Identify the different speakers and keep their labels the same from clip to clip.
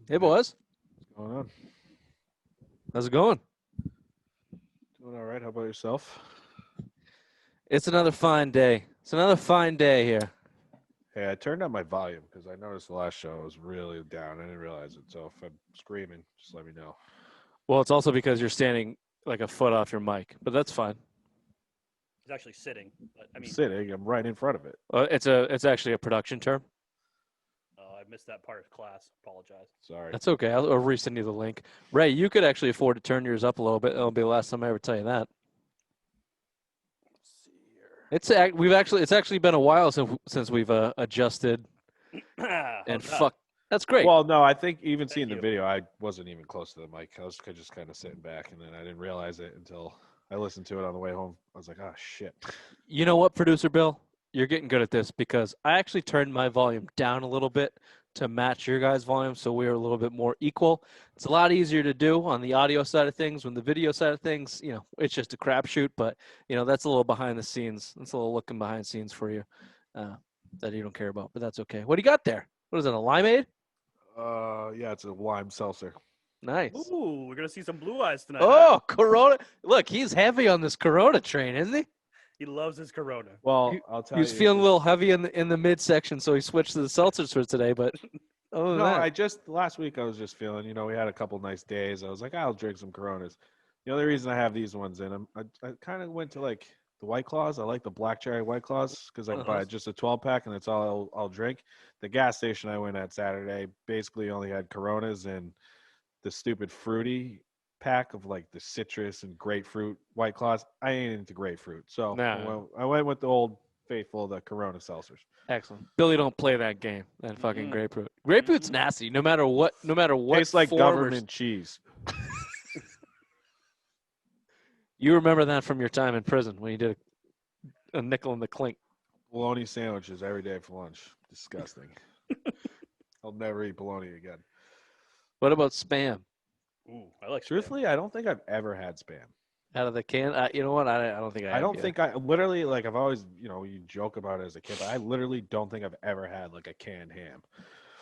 Speaker 1: Hey, boys.
Speaker 2: What's going on?
Speaker 1: How's it going?
Speaker 2: Doing all right. How about yourself?
Speaker 1: It's another fine day. It's another fine day here.
Speaker 2: Hey, I turned on my volume because I noticed the last show was really down. I didn't realize it. So if I'm screaming, just let me know.
Speaker 1: Well, it's also because you're standing like a foot off your mic, but that's fine.
Speaker 3: He's actually sitting, but I
Speaker 2: I'm
Speaker 3: mean,
Speaker 2: sitting. I'm right in front of it.
Speaker 1: It's actually a production term.
Speaker 3: I missed that part of class. Apologize.
Speaker 2: Sorry.
Speaker 1: That's okay. I'll resend you the link. Ray, you could actually afford to turn yours up a little bit. It'll be the last time I ever tell you that.
Speaker 2: Let's see here.
Speaker 1: It's actually been a while since we've adjusted and fuck. That's great.
Speaker 2: Well, no, I think even
Speaker 3: Thank
Speaker 2: seeing the
Speaker 3: you.
Speaker 2: video, I wasn't even close to the mic. I was just kind of sitting back, and then I didn't realize it until I listened to it on the way home. I was like, oh, shit.
Speaker 1: You know what, producer Bill? You're getting good at this because I actually turned my volume down a little bit to match your guys' volume so we're a little bit more equal. It's a lot easier to do on the audio side of things. When the video side of things, it's just a crapshoot, but, that's a little behind the scenes. That's a little looking behind the scenes for you that you don't care about, but that's okay. What do you got there? What is it, a limeade?
Speaker 2: Yeah, it's a lime seltzer.
Speaker 1: Nice.
Speaker 3: Ooh, we're gonna see some blue eyes tonight.
Speaker 1: Oh, Corona. Look, he's heavy on this Corona train, isn't he?
Speaker 3: He loves his Corona.
Speaker 2: Well, I'll tell
Speaker 1: He
Speaker 2: you.
Speaker 1: was feeling a little heavy in the midsection, so he switched to the seltzers for today, but other than
Speaker 2: No,
Speaker 1: that.
Speaker 2: last week I was just feeling, we had a couple nice days. I was like, I'll drink some Coronas. The only reason I have these ones in them, I kind of went to like the White Claws. I like the black cherry White Claws because I can buy just a 12-pack and that's all I'll drink. The gas station I went at Saturday basically only had Coronas and the stupid fruity pack of like the citrus and grapefruit White Claws. I ain't into grapefruit, so
Speaker 1: No.
Speaker 2: I went with the old faithful, the Corona seltzers.
Speaker 1: Excellent. Billy don't play that game. That fucking grapefruit. Grapefruit's nasty. No matter what.
Speaker 2: Tastes like
Speaker 1: form or-
Speaker 2: government cheese.
Speaker 1: You remember that from your time in prison when you did a nickel in the clink.
Speaker 2: Bologna sandwiches every day for lunch. Disgusting. I'll never eat bologna again.
Speaker 1: What about Spam?
Speaker 3: Ooh, I like.
Speaker 2: Truthfully, I don't think I've ever had Spam.
Speaker 1: Out of the can? You know what? I don't think I
Speaker 2: I
Speaker 1: have
Speaker 2: don't
Speaker 1: either.
Speaker 2: think I literally like. I've always, you joke about it as a kid, but I literally don't think I've ever had like a canned ham.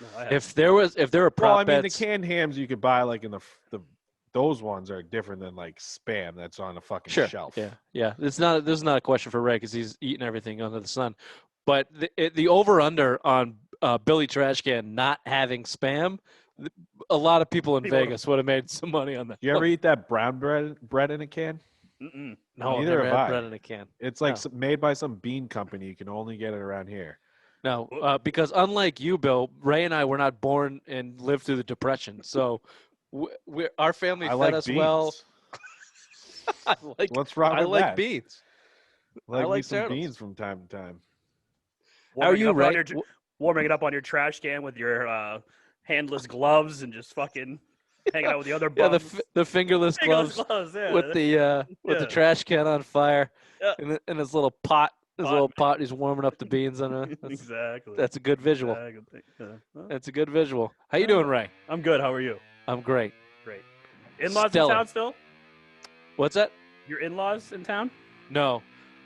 Speaker 3: No, I have.
Speaker 1: If there were prop
Speaker 2: Well, I mean, the
Speaker 1: bets,
Speaker 2: canned hams you could buy like in the those ones are different than like Spam that's on a fucking
Speaker 1: sure.
Speaker 2: shelf.
Speaker 1: Yeah. This is not a question for Ray because he's eating everything under the sun. But the over under on Billy Trashcan not having Spam, a lot of people in Vegas would have made some money on that.
Speaker 2: You ever eat that brown bread in a can?
Speaker 3: Mm-mm.
Speaker 1: No, I've
Speaker 2: Neither
Speaker 1: never
Speaker 2: have
Speaker 1: had
Speaker 2: I.
Speaker 1: bread in a can.
Speaker 2: It's like made by some bean company. You can only get it around here.
Speaker 1: No, because unlike you, Bill, Ray and I were not born and lived through the Depression, so our family fed
Speaker 2: like
Speaker 1: us
Speaker 2: beans.
Speaker 1: well.
Speaker 2: What's wrong
Speaker 1: I
Speaker 2: with
Speaker 1: like
Speaker 2: that?
Speaker 1: beans.
Speaker 2: I like some
Speaker 1: turtles.
Speaker 2: beans from time to time.
Speaker 1: How are you, Ray?
Speaker 3: Warming it up on your trash can with your handless gloves and just fucking hanging out with the other bums.
Speaker 1: The fingerless gloves
Speaker 3: yeah.
Speaker 1: with the trash can on fire in his little pot. He's warming up the beans on it.
Speaker 3: Exactly.
Speaker 1: That's a good visual.
Speaker 3: Exactly.
Speaker 1: That's a good visual. How you doing, Ray?
Speaker 3: I'm good. How are you?
Speaker 1: I'm great.
Speaker 3: Great. In-laws in town still?
Speaker 1: What's that?
Speaker 3: Your in-laws in town?
Speaker 1: No.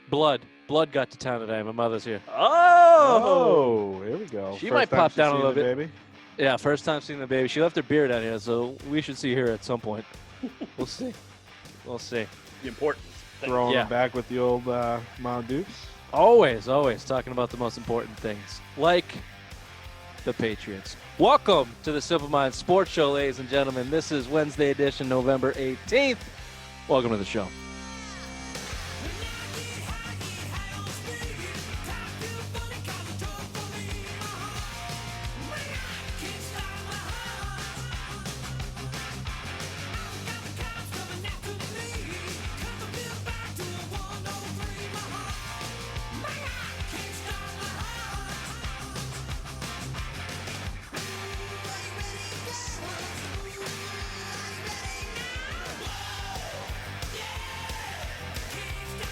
Speaker 1: Blood got to town today. My mother's here.
Speaker 2: Oh, here we go.
Speaker 1: She might pop down a little bit.
Speaker 2: Baby.
Speaker 1: Yeah, first time seeing the baby. She left her beer down here, so we should see her at some point. We'll see.
Speaker 3: The important.
Speaker 2: Throwing them back with the old Mount Dukes.
Speaker 1: Always talking about the most important things, like the Patriots. Welcome to the Simple Minds Sports Show, ladies and gentlemen. This is Wednesday edition, November 18th. Welcome to the show.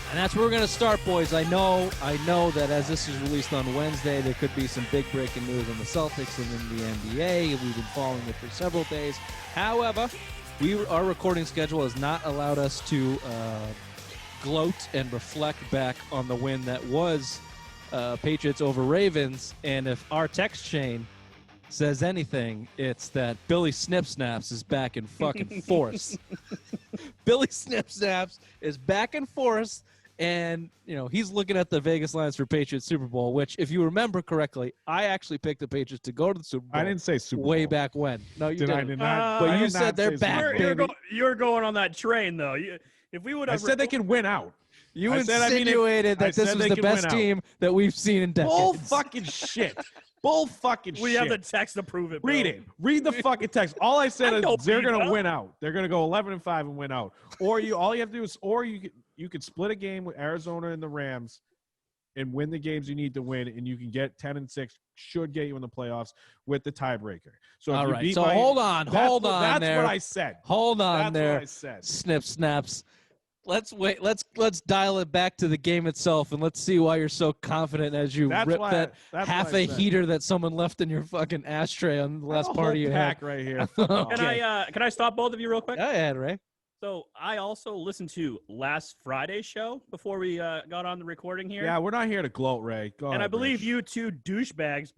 Speaker 1: And that's where we're going to start, boys. I know that as this is released on Wednesday, there could be some big breaking news on the Celtics and in the NBA. We've been following it for several days. However, our recording schedule has not allowed us to gloat and reflect back on the win that was Patriots over Ravens. And if our text chain says anything, it's that Billy Snip Snaps is back in fucking force. Billy Snip Snaps is back in force, and he's looking at the Vegas lines for Patriots Super Bowl, which, if you remember correctly, I actually picked the Patriots to go to the Super Bowl.
Speaker 2: I didn't say Super Bowl.
Speaker 1: Way back when. No, you didn't.
Speaker 2: I did not.
Speaker 1: But
Speaker 2: I
Speaker 1: you
Speaker 2: did
Speaker 1: said
Speaker 2: not
Speaker 1: they're
Speaker 2: say
Speaker 1: back,
Speaker 2: Super Bowl.
Speaker 1: baby.
Speaker 3: You're going on that train, though. If we would have,
Speaker 2: I said they can win out.
Speaker 1: You
Speaker 2: I said,
Speaker 1: insinuated that this was the best team that we've seen in decades.
Speaker 2: Bull fucking shit. Bull fucking shit.
Speaker 3: We have the text to prove it.
Speaker 2: Read it. Read the fucking text. All I said is they're
Speaker 3: going
Speaker 2: to win out. They're going to go 11-5 and win out. Or all you have to do is, you could split a game with Arizona and the Rams and win the games you need to win, and you can get 10-6. Should get you in the playoffs with the tiebreaker. So
Speaker 1: all right. So hold on there.
Speaker 2: That's what I said.
Speaker 1: Hold on
Speaker 2: that's
Speaker 1: there.
Speaker 2: What I said.
Speaker 1: Snip snaps. Let's wait. Let's dial it back to the game itself, and let's see why you're so confident as you rip that half a heater that someone left in your fucking ashtray on the last party you had.
Speaker 2: Right here.
Speaker 1: Okay.
Speaker 3: Can I stop both of you real quick?
Speaker 1: Go ahead, Ray.
Speaker 3: So I also listened to last Friday's show before we got on the recording here.
Speaker 2: Yeah, we're not here to gloat, Ray. Go ahead,
Speaker 3: I believe
Speaker 2: Rich.
Speaker 3: you two douchebags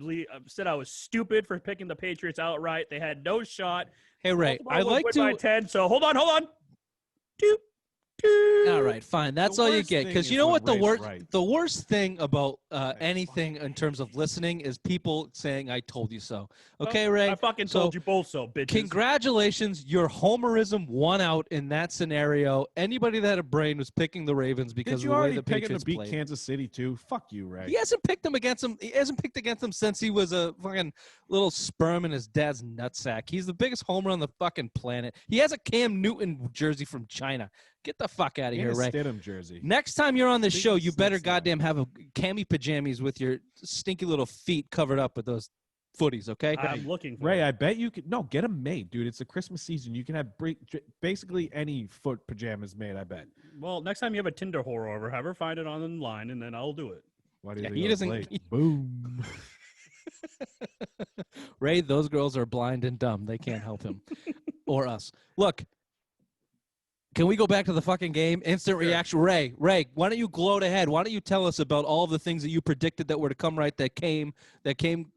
Speaker 3: said I was stupid for picking the Patriots outright. They had no shot.
Speaker 1: Hey, Ray, I like to.
Speaker 3: By 10, so hold on. Doop.
Speaker 1: All right, fine. That's all you get. Because you know what the worst thing about anything in terms of listening is people saying "I told you so." Okay, Ray.
Speaker 3: I fucking told you both so, bitches.
Speaker 1: Congratulations, your homerism won out in that scenario. Anybody that had a brain was picking the Ravens because of the way the Patriots
Speaker 2: beat
Speaker 1: played.
Speaker 2: Kansas City too? Fuck you, Ray.
Speaker 1: He hasn't picked them against him. He hasn't picked against them since he was a fucking little sperm in his dad's nutsack. He's the biggest homer on the fucking planet. He has a Cam Newton jersey from China. Get the fuck out of here, Ray.
Speaker 2: Stidham jersey.
Speaker 1: Next time you're on this show, you better goddamn have a cami pajamas with your stinky little feet covered up with those footies, okay?
Speaker 3: I'm looking for
Speaker 2: Ray,
Speaker 3: it.
Speaker 2: I bet you could. No, get them made, dude. It's the Christmas season. You can have basically any foot pajamas made, I bet.
Speaker 3: Well, next time you have a Tinder whore over, have her find it online, and then I'll do it.
Speaker 2: Why do you
Speaker 1: he doesn't.
Speaker 2: Boom.
Speaker 1: Ray, those girls are blind and dumb. They can't help him or us. Look. Can we go back to the fucking game? Instant reaction. Ray, why don't you gloat ahead? Why don't you tell us about all of the things that you predicted that were to come right that came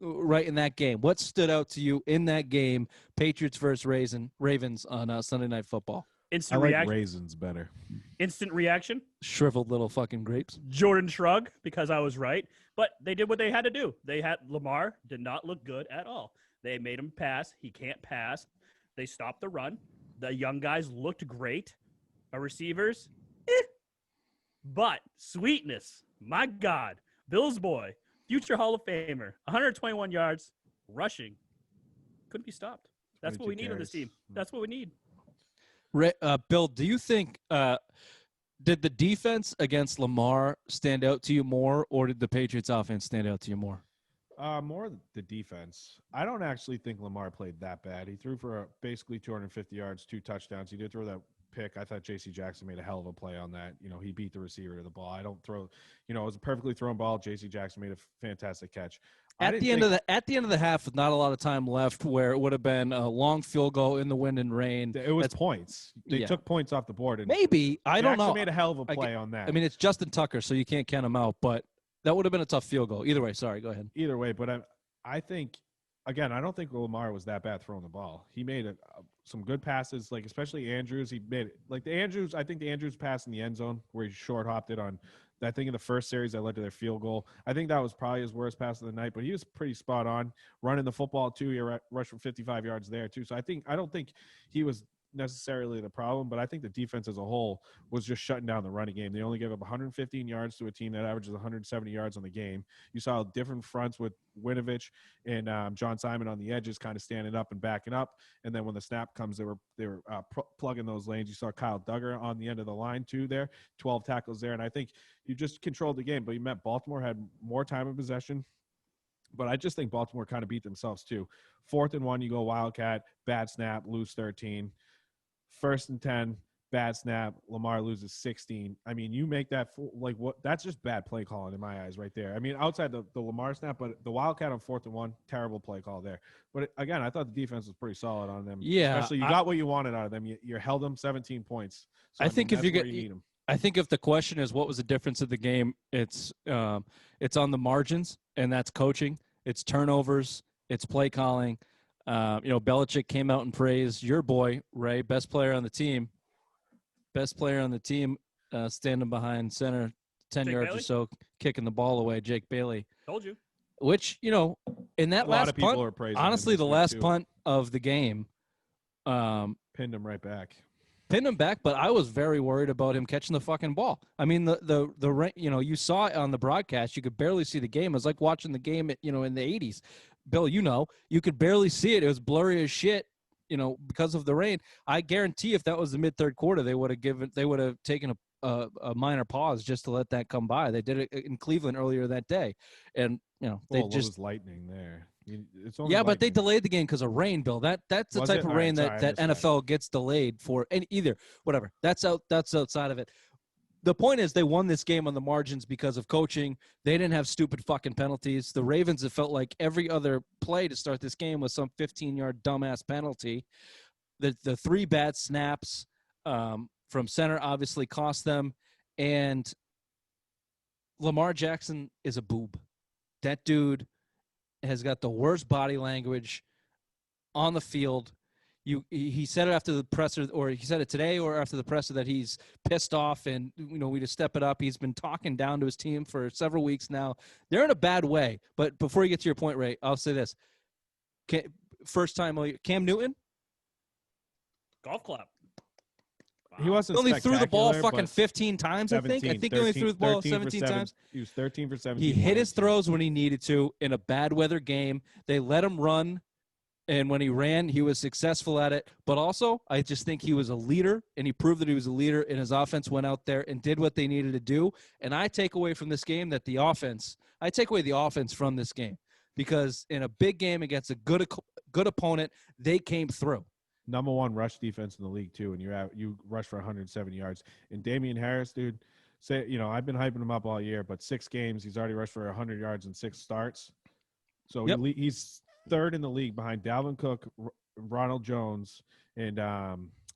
Speaker 1: right in that game? What stood out to you in that game, Patriots versus Ravens on Sunday Night Football?
Speaker 2: I like raisins better.
Speaker 3: Instant reaction.
Speaker 1: Shriveled little fucking grapes.
Speaker 3: Jordan shrug because I was right. But they did what they had to do. Lamar did not look good at all. They made him pass. He can't pass. They stopped the run. The young guys looked great. Our receivers, but sweetness, my God, Bills boy, future Hall of Famer, 121 yards, rushing, couldn't be stopped. That's what we need on this team. That's what we need.
Speaker 1: Bill, do you think did the defense against Lamar stand out to you more, or did the Patriots offense stand out to you more?
Speaker 2: More the defense. I don't actually think Lamar played that bad. He threw for basically 250 yards, 2 touchdowns. He did throw that pick. I thought J.C. Jackson made a hell of a play on that. He beat the receiver to the ball. I don't throw, it was a perfectly thrown ball. J.C. Jackson made a fantastic catch.
Speaker 1: At the end of the half, with not a lot of time left, where it would have been a long field goal in the wind and rain.
Speaker 2: It was points. They took points off the board. And
Speaker 1: maybe I don't know.
Speaker 2: Jackson made a hell of a play on that.
Speaker 1: I mean, it's Justin Tucker, so you can't count him out. But that would have been a tough field goal. Either way, sorry. Go ahead.
Speaker 2: Either way, but I think. Again, I don't think Lamar was that bad throwing the ball. He made some good passes, like especially Andrews. He made it like the Andrews. I think the Andrews pass in the end zone where he short hopped it on. I think in the first series that led to their field goal. I think that was probably his worst pass of the night, but he was pretty spot on running the football too. He rushed for 55 yards there too. So I don't think he was necessarily the problem, but I think the defense as a whole was just shutting down the running game. They only gave up 115 yards to a team that averages 170 yards on the game. You saw different fronts with Winovich and John Simon on the edges kind of standing up and backing up, and then when the snap comes, they were plugging those lanes. You saw Kyle Duggar on the end of the line too there, 12 tackles there, and I think you just controlled the game, but you meant Baltimore had more time of possession. But I just think Baltimore kind of beat themselves too. 4th and 1, you go Wildcat, bad snap, lose 13. 1st and 10, bad snap. Lamar loses 16. I mean, you make that what? That's just bad play calling in my eyes, right there. I mean, outside the Lamar snap, but the Wildcat on 4th and 1, terrible play call there. But again, I thought the defense was pretty solid on them.
Speaker 1: Yeah,
Speaker 2: especially you got what you wanted out of them. You held them 17 points. So,
Speaker 1: I think if you
Speaker 2: need them.
Speaker 1: I think if the question is what was the difference of the game, it's on the margins, and that's coaching. It's turnovers.
Speaker 4: It's play calling. Belichick came out and praised your boy, Ray, best player on the team. Best player on the team, standing behind center, 10
Speaker 3: Jake
Speaker 4: yards
Speaker 3: Bailey?
Speaker 4: or so, kicking the ball away, Jake Bailey.
Speaker 3: Told you.
Speaker 4: Which, in that
Speaker 2: A lot
Speaker 4: last
Speaker 2: of people
Speaker 4: punt,
Speaker 2: are praising him
Speaker 4: honestly,
Speaker 2: this
Speaker 4: the
Speaker 2: week,
Speaker 4: last
Speaker 2: too.
Speaker 4: punt of the game,
Speaker 2: Pinned him right back.
Speaker 4: pinned him back, but I was very worried about him catching the fucking ball. I mean, you saw it on the broadcast. You could barely see the game. It was like watching the game, in the 80s. Bill, you could barely see it. It was blurry as shit, because of the rain. I guarantee if that was the mid-third quarter, they would have taken a minor pause just to let that come by. They did it in Cleveland earlier that day, and they
Speaker 2: Well,
Speaker 4: just
Speaker 2: it was lightning there. It's only
Speaker 4: but they
Speaker 2: lightning.
Speaker 4: delayed the game because of rain, Bill. That's the
Speaker 2: Was
Speaker 4: type
Speaker 2: it?
Speaker 4: of
Speaker 2: All right,
Speaker 4: rain
Speaker 2: sorry, I
Speaker 4: that
Speaker 2: missed that.
Speaker 4: NFL gets delayed for. And either whatever. That's outside of it. The point is they won this game on the margins because of coaching. They didn't have stupid fucking penalties. The Ravens, it felt like every other play to start this game was some 15-yard dumbass penalty. The three bad snaps from center obviously cost them. And Lamar Jackson is a boob. That dude has got the worst body language on the field. He said it after the presser, or he said it today or after the presser, that he's pissed off and we just step it up. He's been talking down to his team for several weeks now. They're in a bad way. But before you get to your point, Ray, I'll say this: first time Cam Newton,
Speaker 3: Golf clap.
Speaker 2: He wasn't
Speaker 4: only threw the ball
Speaker 2: spectacular,
Speaker 4: fucking
Speaker 2: but
Speaker 4: 15 times. I think he only threw the ball 17 times.
Speaker 2: He was 13 for 17.
Speaker 4: He hit his throws when he needed to in a bad weather game. They let him run, and when he ran, he was successful at it. But also, I just think he was a leader, and he proved that he was a leader, and his offense went out there and did what they needed to do. And I take away from this game that I take away the offense from this game, because in a big game against a good opponent, they came through.
Speaker 2: Number one rush defense in the league too, and you rush for 170 yards. And Damian Harris, dude, I've been hyping him up all year, but 6 games he's already rushed for 100 yards in 6 starts. So
Speaker 4: Yep.
Speaker 2: he's third in the league behind Dalvin Cook, Ronald Jones, and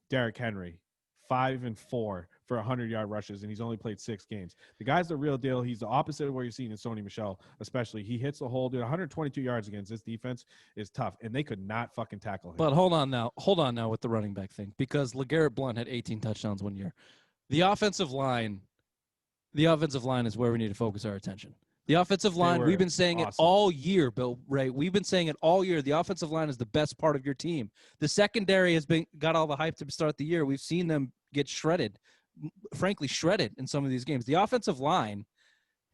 Speaker 2: Derrick Henry. 5 and 4 for 100-yard rushes, and he's only played 6 games. The guy's the real deal. He's the opposite of what you're seeing in Sony Michel, especially. He hits the hole, dude. 122 yards against this defense is tough, and they could not fucking tackle him.
Speaker 4: But hold on now with the running back thing, because LeGarrette Blount had 18 touchdowns one year. The offensive line is where we need to focus our attention. The offensive line, we've been saying it all year, Bill Ray. We've been saying it all year. The offensive line is the best part of your team. The secondary has got all the hype to start the year. We've seen them get shredded, frankly shredded in some of these games. The offensive line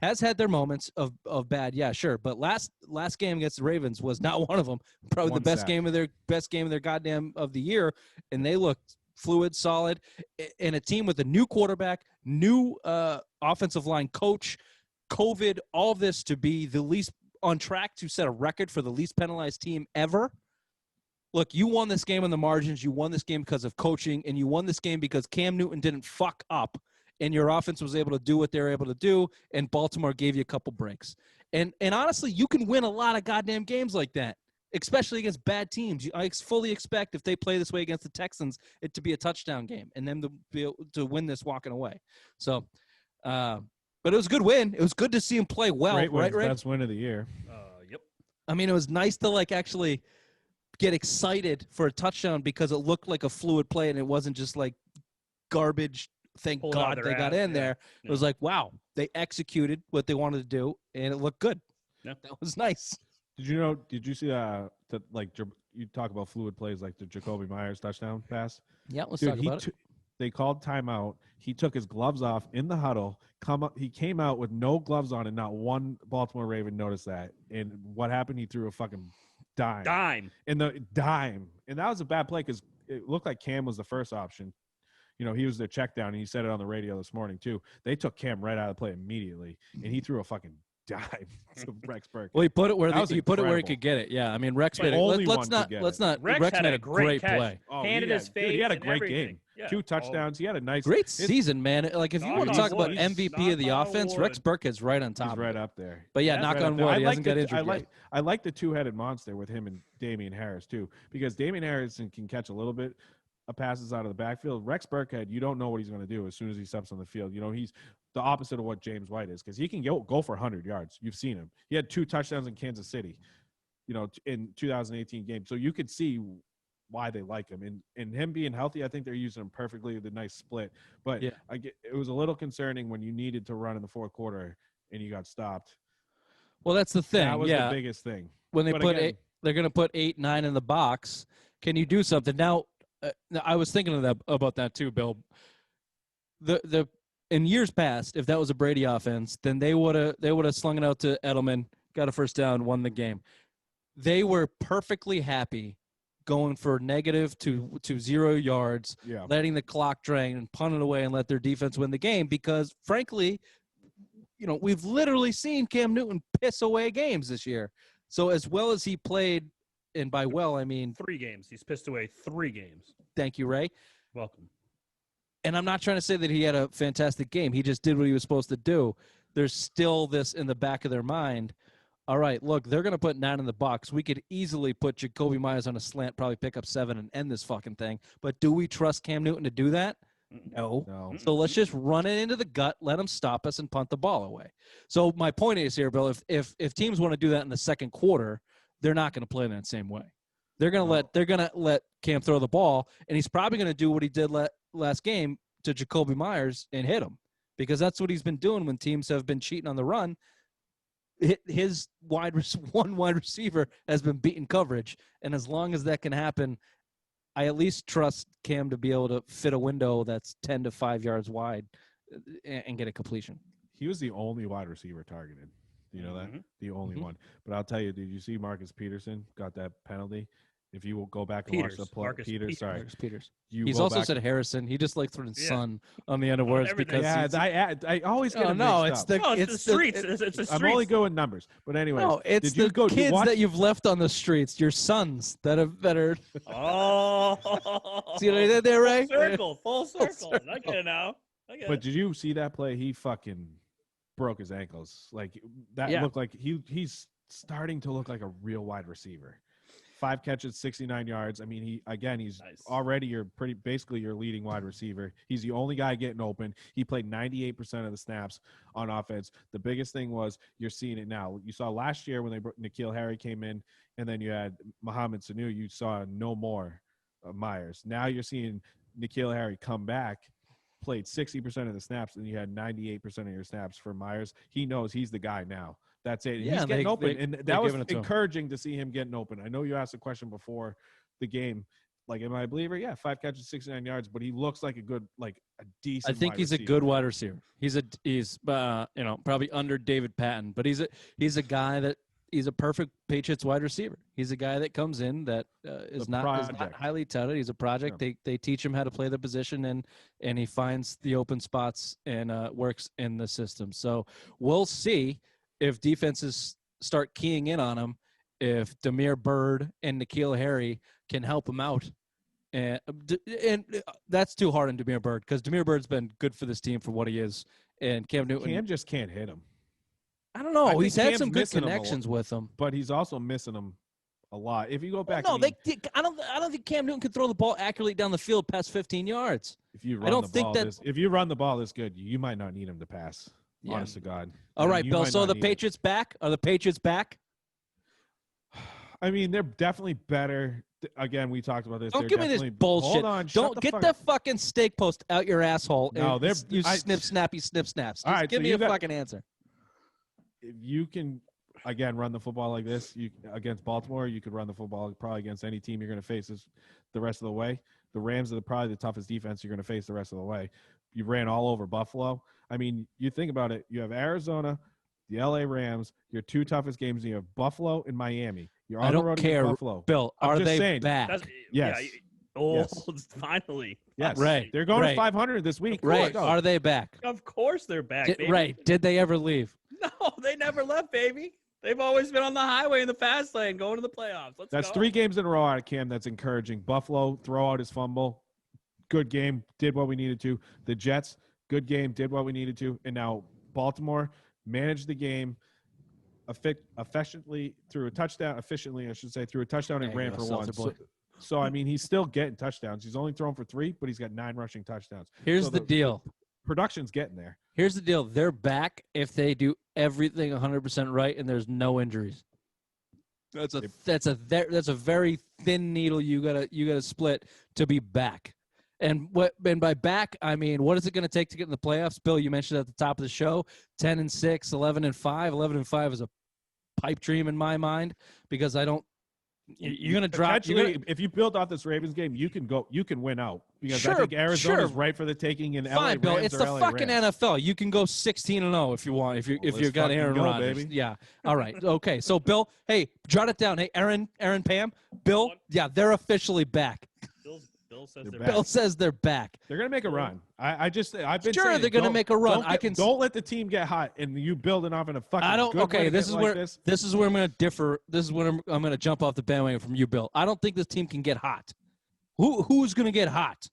Speaker 4: has had their moments of bad, yeah, sure. But last game against the Ravens was not one of them. Probably the best game of their goddamn of the year, and they looked fluid, solid, and a team with a new quarterback, new offensive line coach, COVID, all of this to be the least on track to set a record for the least penalized team ever. Look, you won this game on the margins. You won this game because of coaching, and you won this game because Cam Newton didn't fuck up, and your offense was able to do what they were able to do, and Baltimore gave you a couple breaks. And honestly, you can win a lot of goddamn games like that, especially against bad teams. I fully expect if they play this way against the Texans, it to be a touchdown game and them to be able to win this walking away. So, but it was a good win. It was good to see him play well.
Speaker 2: Great win,
Speaker 4: right?
Speaker 2: best win of the year.
Speaker 3: Yep.
Speaker 4: I mean, it was nice to actually get excited for a touchdown because it looked like a fluid play and it wasn't just like garbage. Thank
Speaker 3: Pulled
Speaker 4: God
Speaker 3: out
Speaker 4: they
Speaker 3: their
Speaker 4: got
Speaker 3: ass,
Speaker 4: in
Speaker 3: yeah.
Speaker 4: there. It was like, wow, they executed what they wanted to do and it looked good.
Speaker 3: Yeah.
Speaker 4: That was nice.
Speaker 2: Did you see you talk about fluid plays like the Jacoby Myers touchdown pass?
Speaker 4: Yeah, let's talk about it.
Speaker 2: They called timeout. He took his gloves off in the huddle. He came out with no gloves on, and not one Baltimore Raven noticed that. And what happened? He threw a fucking dime. And that was a bad play because it looked like Cam was the first option. He was their check down, and he said it on the radio this morning too. They took Cam right out of the play immediately, and he threw a fucking dime to Rex Burkhead.
Speaker 4: Well, he put it where he
Speaker 2: incredible.
Speaker 4: could get it. Yeah, I mean Rex made it. Let's not.
Speaker 3: Rex had
Speaker 4: made
Speaker 3: a great catch.
Speaker 4: play.
Speaker 3: Handed his face.
Speaker 2: He had a
Speaker 3: and
Speaker 2: great
Speaker 3: everything.
Speaker 2: game.
Speaker 3: Yeah.
Speaker 2: 2 touchdowns. He had a nice
Speaker 4: Great season, man. Like if you want to talk about
Speaker 3: Knock on wood.
Speaker 4: MVP of the
Speaker 3: Knock on
Speaker 4: offense,
Speaker 3: wood.
Speaker 4: Rex Burkhead's right on top.
Speaker 2: He's right up there.
Speaker 4: But yeah,
Speaker 3: Yeah,
Speaker 4: knock
Speaker 2: Right
Speaker 4: on
Speaker 2: up there.
Speaker 4: wood. He hasn't got injured yet.
Speaker 2: I like the 2-headed monster with him and Damian Harris too, because Damian Harrison can catch a little bit of passes out of the backfield. Rex Burkhead, you don't know what he's going to do as soon as he steps on the field. He's the opposite of what James White is, because he can go for 100 yards. You've seen him. He had 2 touchdowns in Kansas City. in 2018 game. So you could see why they like him, and him being healthy, I think they're using him perfectly with a nice split. But it was a little concerning when you needed to run in the fourth quarter and you got stopped.
Speaker 4: Well, that's the thing.
Speaker 2: That was the biggest thing.
Speaker 4: When they they're going to put 8, 9 in the box. Can you do something now? I was thinking about that too, Bill. The in years past, if that was a Brady offense, then they would have slung it out to Edelman, got a first down, won the game. They were perfectly happy going for negative to 0 yards, letting the clock drain and punt it away and let their defense win the game because, frankly, we've literally seen Cam Newton piss away games this year. So as well as he played, and by well, I mean
Speaker 3: 3 games. He's pissed away 3 games.
Speaker 4: Thank you, Ray.
Speaker 3: Welcome.
Speaker 4: And I'm not trying to say that he had a fantastic game. He just did what he was supposed to do. There's still this in the back of their mind. All right, look, they're going to put 9 in the box. We could easily put Jacoby Myers on a slant, probably pick up 7 and end this fucking thing. But do we trust Cam Newton to do that? No. So let's just run it into the gut, let him stop us, and punt the ball away. So my point is here, Bill, if teams want to do that in the second quarter, they're not going to play in that same way. They're going to let Cam throw the ball, and he's probably going to do what he did last game to Jacoby Myers and hit him because that's what he's been doing when teams have been cheating on the run. His one wide receiver has been beating coverage, and as long as that can happen, I at least trust Cam to be able to fit a window that's 10 to 5 yards wide and get a completion.
Speaker 2: He was the only wide receiver targeted. You know that? The only one. But I'll tell you, did you see Marcus Peterson got that penalty? If you will go back and watch the play, Marcus Peters.
Speaker 4: He's also said Harrison. He just likes throwing son on the end of words because
Speaker 2: I always get
Speaker 4: it's
Speaker 3: the streets. It's the streets.
Speaker 2: I'm only going numbers, but anyway.
Speaker 4: No, it's the kids that you've left on the streets. Your sons that are.
Speaker 3: Oh,
Speaker 4: see what I did there, Ray?
Speaker 3: Full circle. I get it now.
Speaker 2: But did you see that play? He fucking broke his ankles. Like that looked like he's starting to look like a real wide receiver. 5 catches, 69 yards. I mean, he's already your leading wide receiver. He's the only guy getting open. He played 98% of the snaps on offense. The biggest thing was you're seeing it now. You saw last year when N'Keal Harry came in, and then you had Mohamed Sanu. You saw no more Myers. Now you're seeing N'Keal Harry come back, played 60% of the snaps, and you had 98% of your snaps for Myers. He knows he's the guy now. That's it.
Speaker 4: Yeah,
Speaker 2: he's getting open, and that was encouraging to see him getting open. I know you asked a question before the game, like, am I a believer? Yeah, 5 catches, 69 yards, but he looks like a decent.
Speaker 4: I think he's a good wide receiver. He's probably under David Patton, but he's a guy that he's a perfect Patriots wide receiver. He's a guy that comes in that is not highly touted. He's a project. Yeah. They teach him how to play the position, and he finds the open spots and works in the system. So we'll see if defenses start keying in on him, if Damiere Byrd and N'Keal Harry can help him out. And that's too hard on Damiere Byrd because Damiere Bird's been good for this team for what he is. And Cam Newton
Speaker 2: just can't hit him.
Speaker 4: I don't know. He's had some good connections with him.
Speaker 2: But he's also missing him a lot. If you go back
Speaker 4: I don't think Cam Newton can throw the ball accurately down the field past 15 yards.
Speaker 2: If you run the ball this good, you might not need him to pass. Yeah. Honest to God.
Speaker 4: All right, Bill. So the Patriots back? Are the Patriots back?
Speaker 2: I mean, they're definitely better. Again, we talked about this.
Speaker 4: Don't give me this bullshit. Hold on. Don't get the fucking steak post out your asshole. No, snip snaps. Just all right, give me a fucking answer.
Speaker 2: If you can, again, run the football like this against Baltimore, you could run the football probably against any team you're going to face the rest of the way. The Rams are probably the toughest defense you're going to face the rest of the way. You ran all over Buffalo. I mean, you think about it. You have Arizona, the LA Rams, your 2 toughest games, and you have Buffalo and Miami. You're on the road against Buffalo.
Speaker 4: Bill, are they back?
Speaker 2: Yes.
Speaker 3: Finally.
Speaker 2: Yes.
Speaker 4: Right.
Speaker 2: They're going to 500 this week.
Speaker 4: Right. Are they back?
Speaker 3: Of course they're back, baby.
Speaker 4: Right. Did they ever leave?
Speaker 3: No, they never left, baby. They've always been on the highway in the fast lane going to the playoffs.
Speaker 2: That's 3 games in a row out of Cam that's encouraging. Buffalo, throw out his fumble. Good game. Did what we needed to. The Jets, good game. Did what we needed to. And now Baltimore managed the game efficiently through a touchdown, and ran for 1. So, I mean, he's still getting touchdowns. He's only thrown for 3, but he's got 9 rushing touchdowns.
Speaker 4: Here's the deal.
Speaker 2: Production's getting there.
Speaker 4: Here's the deal. They're back if they do everything 100% right and there's no injuries. That's a very thin needle you gotta split to be back. And by back, I mean, what is it going to take to get in the playoffs? Bill, you mentioned at the top of the show, 10-6, 11-5. 11-5 is a pipe dream in my mind because I don't. You're going to drop.
Speaker 2: If you build off this Ravens game, you can win out because I think Arizona's right for the taking. In
Speaker 4: fine, Bill. It's the fucking
Speaker 2: Rams.
Speaker 4: NFL. You can go 16-0 if you want. If you've got Aaron Rodgers,
Speaker 2: baby.
Speaker 4: yeah. All right, okay. So Bill, hey, jot it down. Hey, Aaron, Pam, Bill, yeah, they're officially back. Bill says they're back.
Speaker 2: They're gonna make a run. I've been
Speaker 4: sure
Speaker 2: saying
Speaker 4: they're gonna make a run.
Speaker 2: Don't let the team get hot and you building off in a fucking.
Speaker 4: I don't.
Speaker 2: Good
Speaker 4: Okay,
Speaker 2: way
Speaker 4: this is
Speaker 2: like
Speaker 4: where
Speaker 2: this.
Speaker 4: this is where I'm gonna differ. This is where I'm gonna jump off the bandwagon from you, Bill. I don't think this team can get hot. Who's gonna get hot?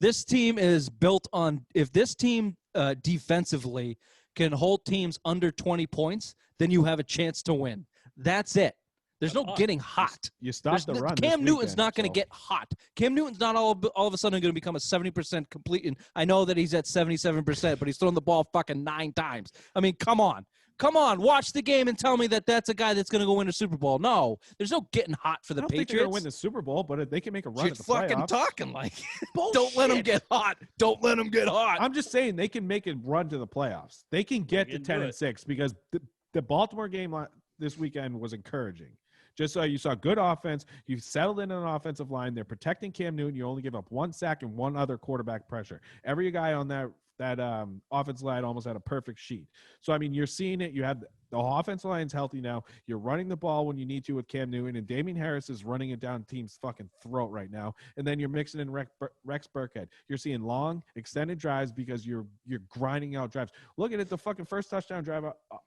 Speaker 4: This team is built on. If this team defensively can hold teams under 20 points, then you have a chance to win. That's it. There's no getting hot.
Speaker 2: You stop the run.
Speaker 4: Cam Newton's not going to get hot. Cam Newton's not all of a sudden going to become a 70% complete. And I know that he's at 77%, but he's thrown the ball fucking 9 times. I mean, come on. Watch the game and tell me that that's a guy that's going to go win a Super Bowl. No, there's no getting hot for the Patriots.
Speaker 2: I don't think they're going to win the Super Bowl, but they can make a run at the playoffs.
Speaker 4: You're fucking talking like don't let them get hot. Don't let them get hot.
Speaker 2: I'm just saying they can make a run to the playoffs. They can get to 10-6 because the Baltimore game this weekend was encouraging. Just so you saw good offense, you've settled in an offensive line. They're protecting Cam Newton. You only give up 1 sack and 1 other quarterback pressure. Every guy on that offensive line almost had a perfect sheet. So, I mean, you're seeing it. You have the offensive line's healthy now. You're running the ball when you need to with Cam Newton, and Damien Harris is running it down team's fucking throat right now. And then you're mixing in Rex Burkhead. You're seeing long, extended drives because you're grinding out drives. Look at the fucking first touchdown drive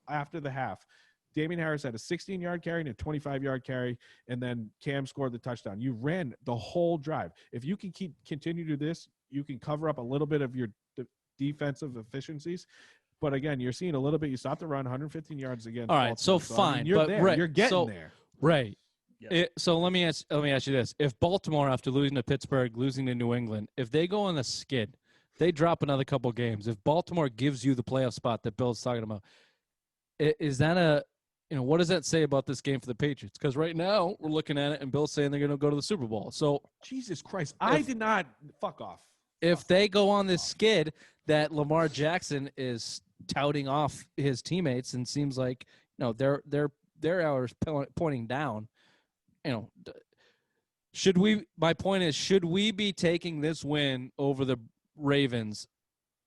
Speaker 2: after the half. Damien Harris had a 16-yard carry and a 25-yard carry, and then Cam scored the touchdown. You ran the whole drive. If you can continue to do this, you can cover up a little bit of your defensive efficiencies. But again, you're seeing a little bit. You stopped the run, 115 yards again.
Speaker 4: All right, so fine.
Speaker 2: I mean, you're there.
Speaker 4: Right,
Speaker 2: you're getting there.
Speaker 4: Right. Yeah. So let me ask you this: if Baltimore, after losing to Pittsburgh, losing to New England, if they go on a skid, they drop another couple games. If Baltimore gives you the playoff spot that Bill's talking about, is that what does that say about this game for the Patriots? Because right now we're looking at it, and Bill's saying they're going to go to the Super Bowl. So
Speaker 2: Jesus Christ, I did not fuck off.
Speaker 4: If they go on this skid that Lamar Jackson is touting off his teammates, and seems like their hours pointing down, should we? My point is, should we be taking this win over the Ravens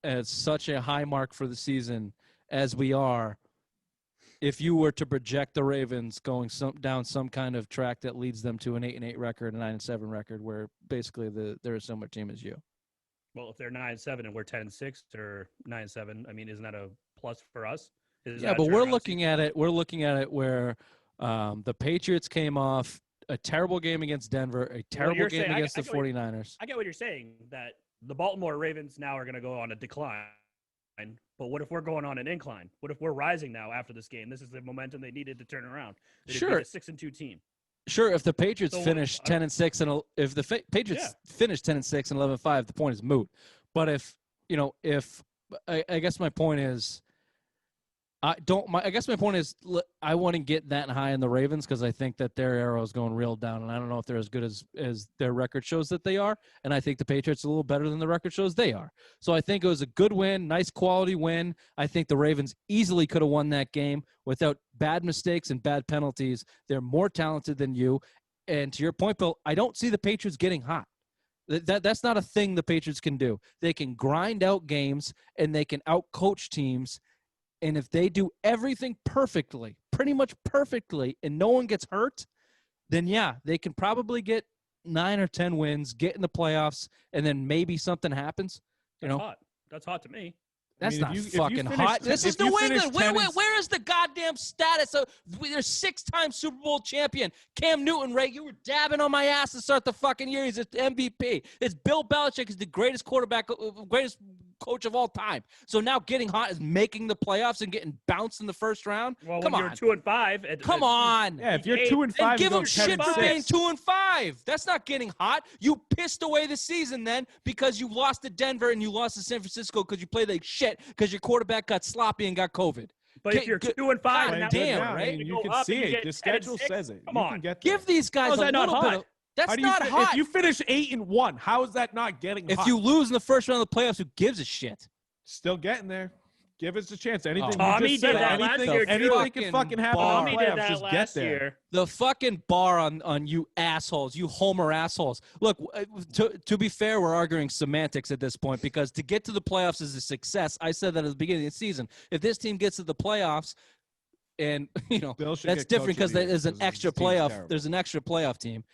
Speaker 4: as such a high mark for the season as we are? If you were to project the Ravens going down some kind of track that leads them to an 8-8 record, a 9-7 record, where basically they're a similar team as you.
Speaker 3: Well, if they're 9-7 and we're 10-6 or 9-7, I mean, isn't that a plus for us?
Speaker 4: But we're looking at it. We're looking at it where the Patriots came off a terrible game against Denver, a terrible game against the 49ers.
Speaker 3: I get what you're saying, that the Baltimore Ravens now are going to go on a decline. But what if we're going on an incline? What if we're rising now after this game? This is the momentum they needed to turn around.
Speaker 4: Sure,
Speaker 3: a 6-2 team.
Speaker 4: Sure, if the Patriots finish 10-6 and if the Patriots finish 10-6 and 11-5, the point is moot. But if I guess my point is, I wouldn't get that high in the Ravens because I think that their arrow is going real down, and I don't know if they're as good as their record shows that they are. And I think the Patriots are a little better than the record shows they are. So I think it was a good win, nice quality win. I think the Ravens easily could have won that game without bad mistakes and bad penalties. They're more talented than you. And to your point, Bill, I don't see the Patriots getting hot. That's not a thing the Patriots can do. They can grind out games and they can outcoach teams. And if they do everything perfectly, pretty much perfectly, and no one gets hurt, then they can probably get 9 or 10 wins, get in the playoffs, and then maybe something happens.
Speaker 3: Hot. That's hot to me.
Speaker 4: That's not fucking hot. This is New England. Where is the goddamn status of their 6-time Super Bowl champion? Cam Newton, Ray, you were dabbing on my ass to start the fucking year. He's an MVP. It's Bill Belichick is the greatest quarterback, greatest coach of all time. So now getting hot is making the playoffs and getting bounced in the first round.
Speaker 3: Well, when you're 2-5,
Speaker 4: come on.
Speaker 2: Yeah, if you're 2-5,
Speaker 4: and give them shit for being 2-5. That's not getting hot. You pissed away the season then because you lost to Denver and you lost to San Francisco because you played like shit because your quarterback got sloppy and got COVID.
Speaker 3: But if you're 2 and 5, and that
Speaker 4: damn,
Speaker 3: was-
Speaker 4: right?
Speaker 2: I mean,
Speaker 3: go
Speaker 2: you can
Speaker 3: up
Speaker 2: see
Speaker 3: and you
Speaker 2: it.
Speaker 3: get
Speaker 2: The
Speaker 3: 10 and
Speaker 2: schedule
Speaker 3: 6,
Speaker 2: says it.
Speaker 3: come
Speaker 2: You
Speaker 3: on.
Speaker 2: can get there.
Speaker 4: Give these guys
Speaker 3: How is
Speaker 4: a
Speaker 3: that not
Speaker 4: little bit.
Speaker 3: hot?
Speaker 4: Of, that's
Speaker 2: How do you
Speaker 4: not hot.
Speaker 2: If you finish 8-1, how is that not getting
Speaker 4: If
Speaker 2: hot?
Speaker 4: you lose in the first round of the playoffs, who gives a shit?
Speaker 2: Still getting there. Give us a chance. Anything
Speaker 3: Tommy
Speaker 2: you just said,
Speaker 3: did that last
Speaker 2: anything,
Speaker 3: year, too.
Speaker 2: anything can fucking happen in
Speaker 3: Tommy
Speaker 2: the
Speaker 3: did
Speaker 2: playoffs.
Speaker 3: that
Speaker 2: Just
Speaker 3: last
Speaker 2: get there.
Speaker 3: year.
Speaker 4: The fucking bar on you assholes, you homer assholes. Look, to be fair, we're arguing semantics at this point because to get to the playoffs is a success. I said that at the beginning of the season. If this team gets to the playoffs, and
Speaker 2: Bill should
Speaker 4: that's
Speaker 2: get
Speaker 4: different
Speaker 2: coach of
Speaker 4: because
Speaker 2: the year
Speaker 4: there's an
Speaker 2: his
Speaker 4: extra
Speaker 2: team's
Speaker 4: playoff.
Speaker 2: terrible.
Speaker 4: There's an extra playoff team.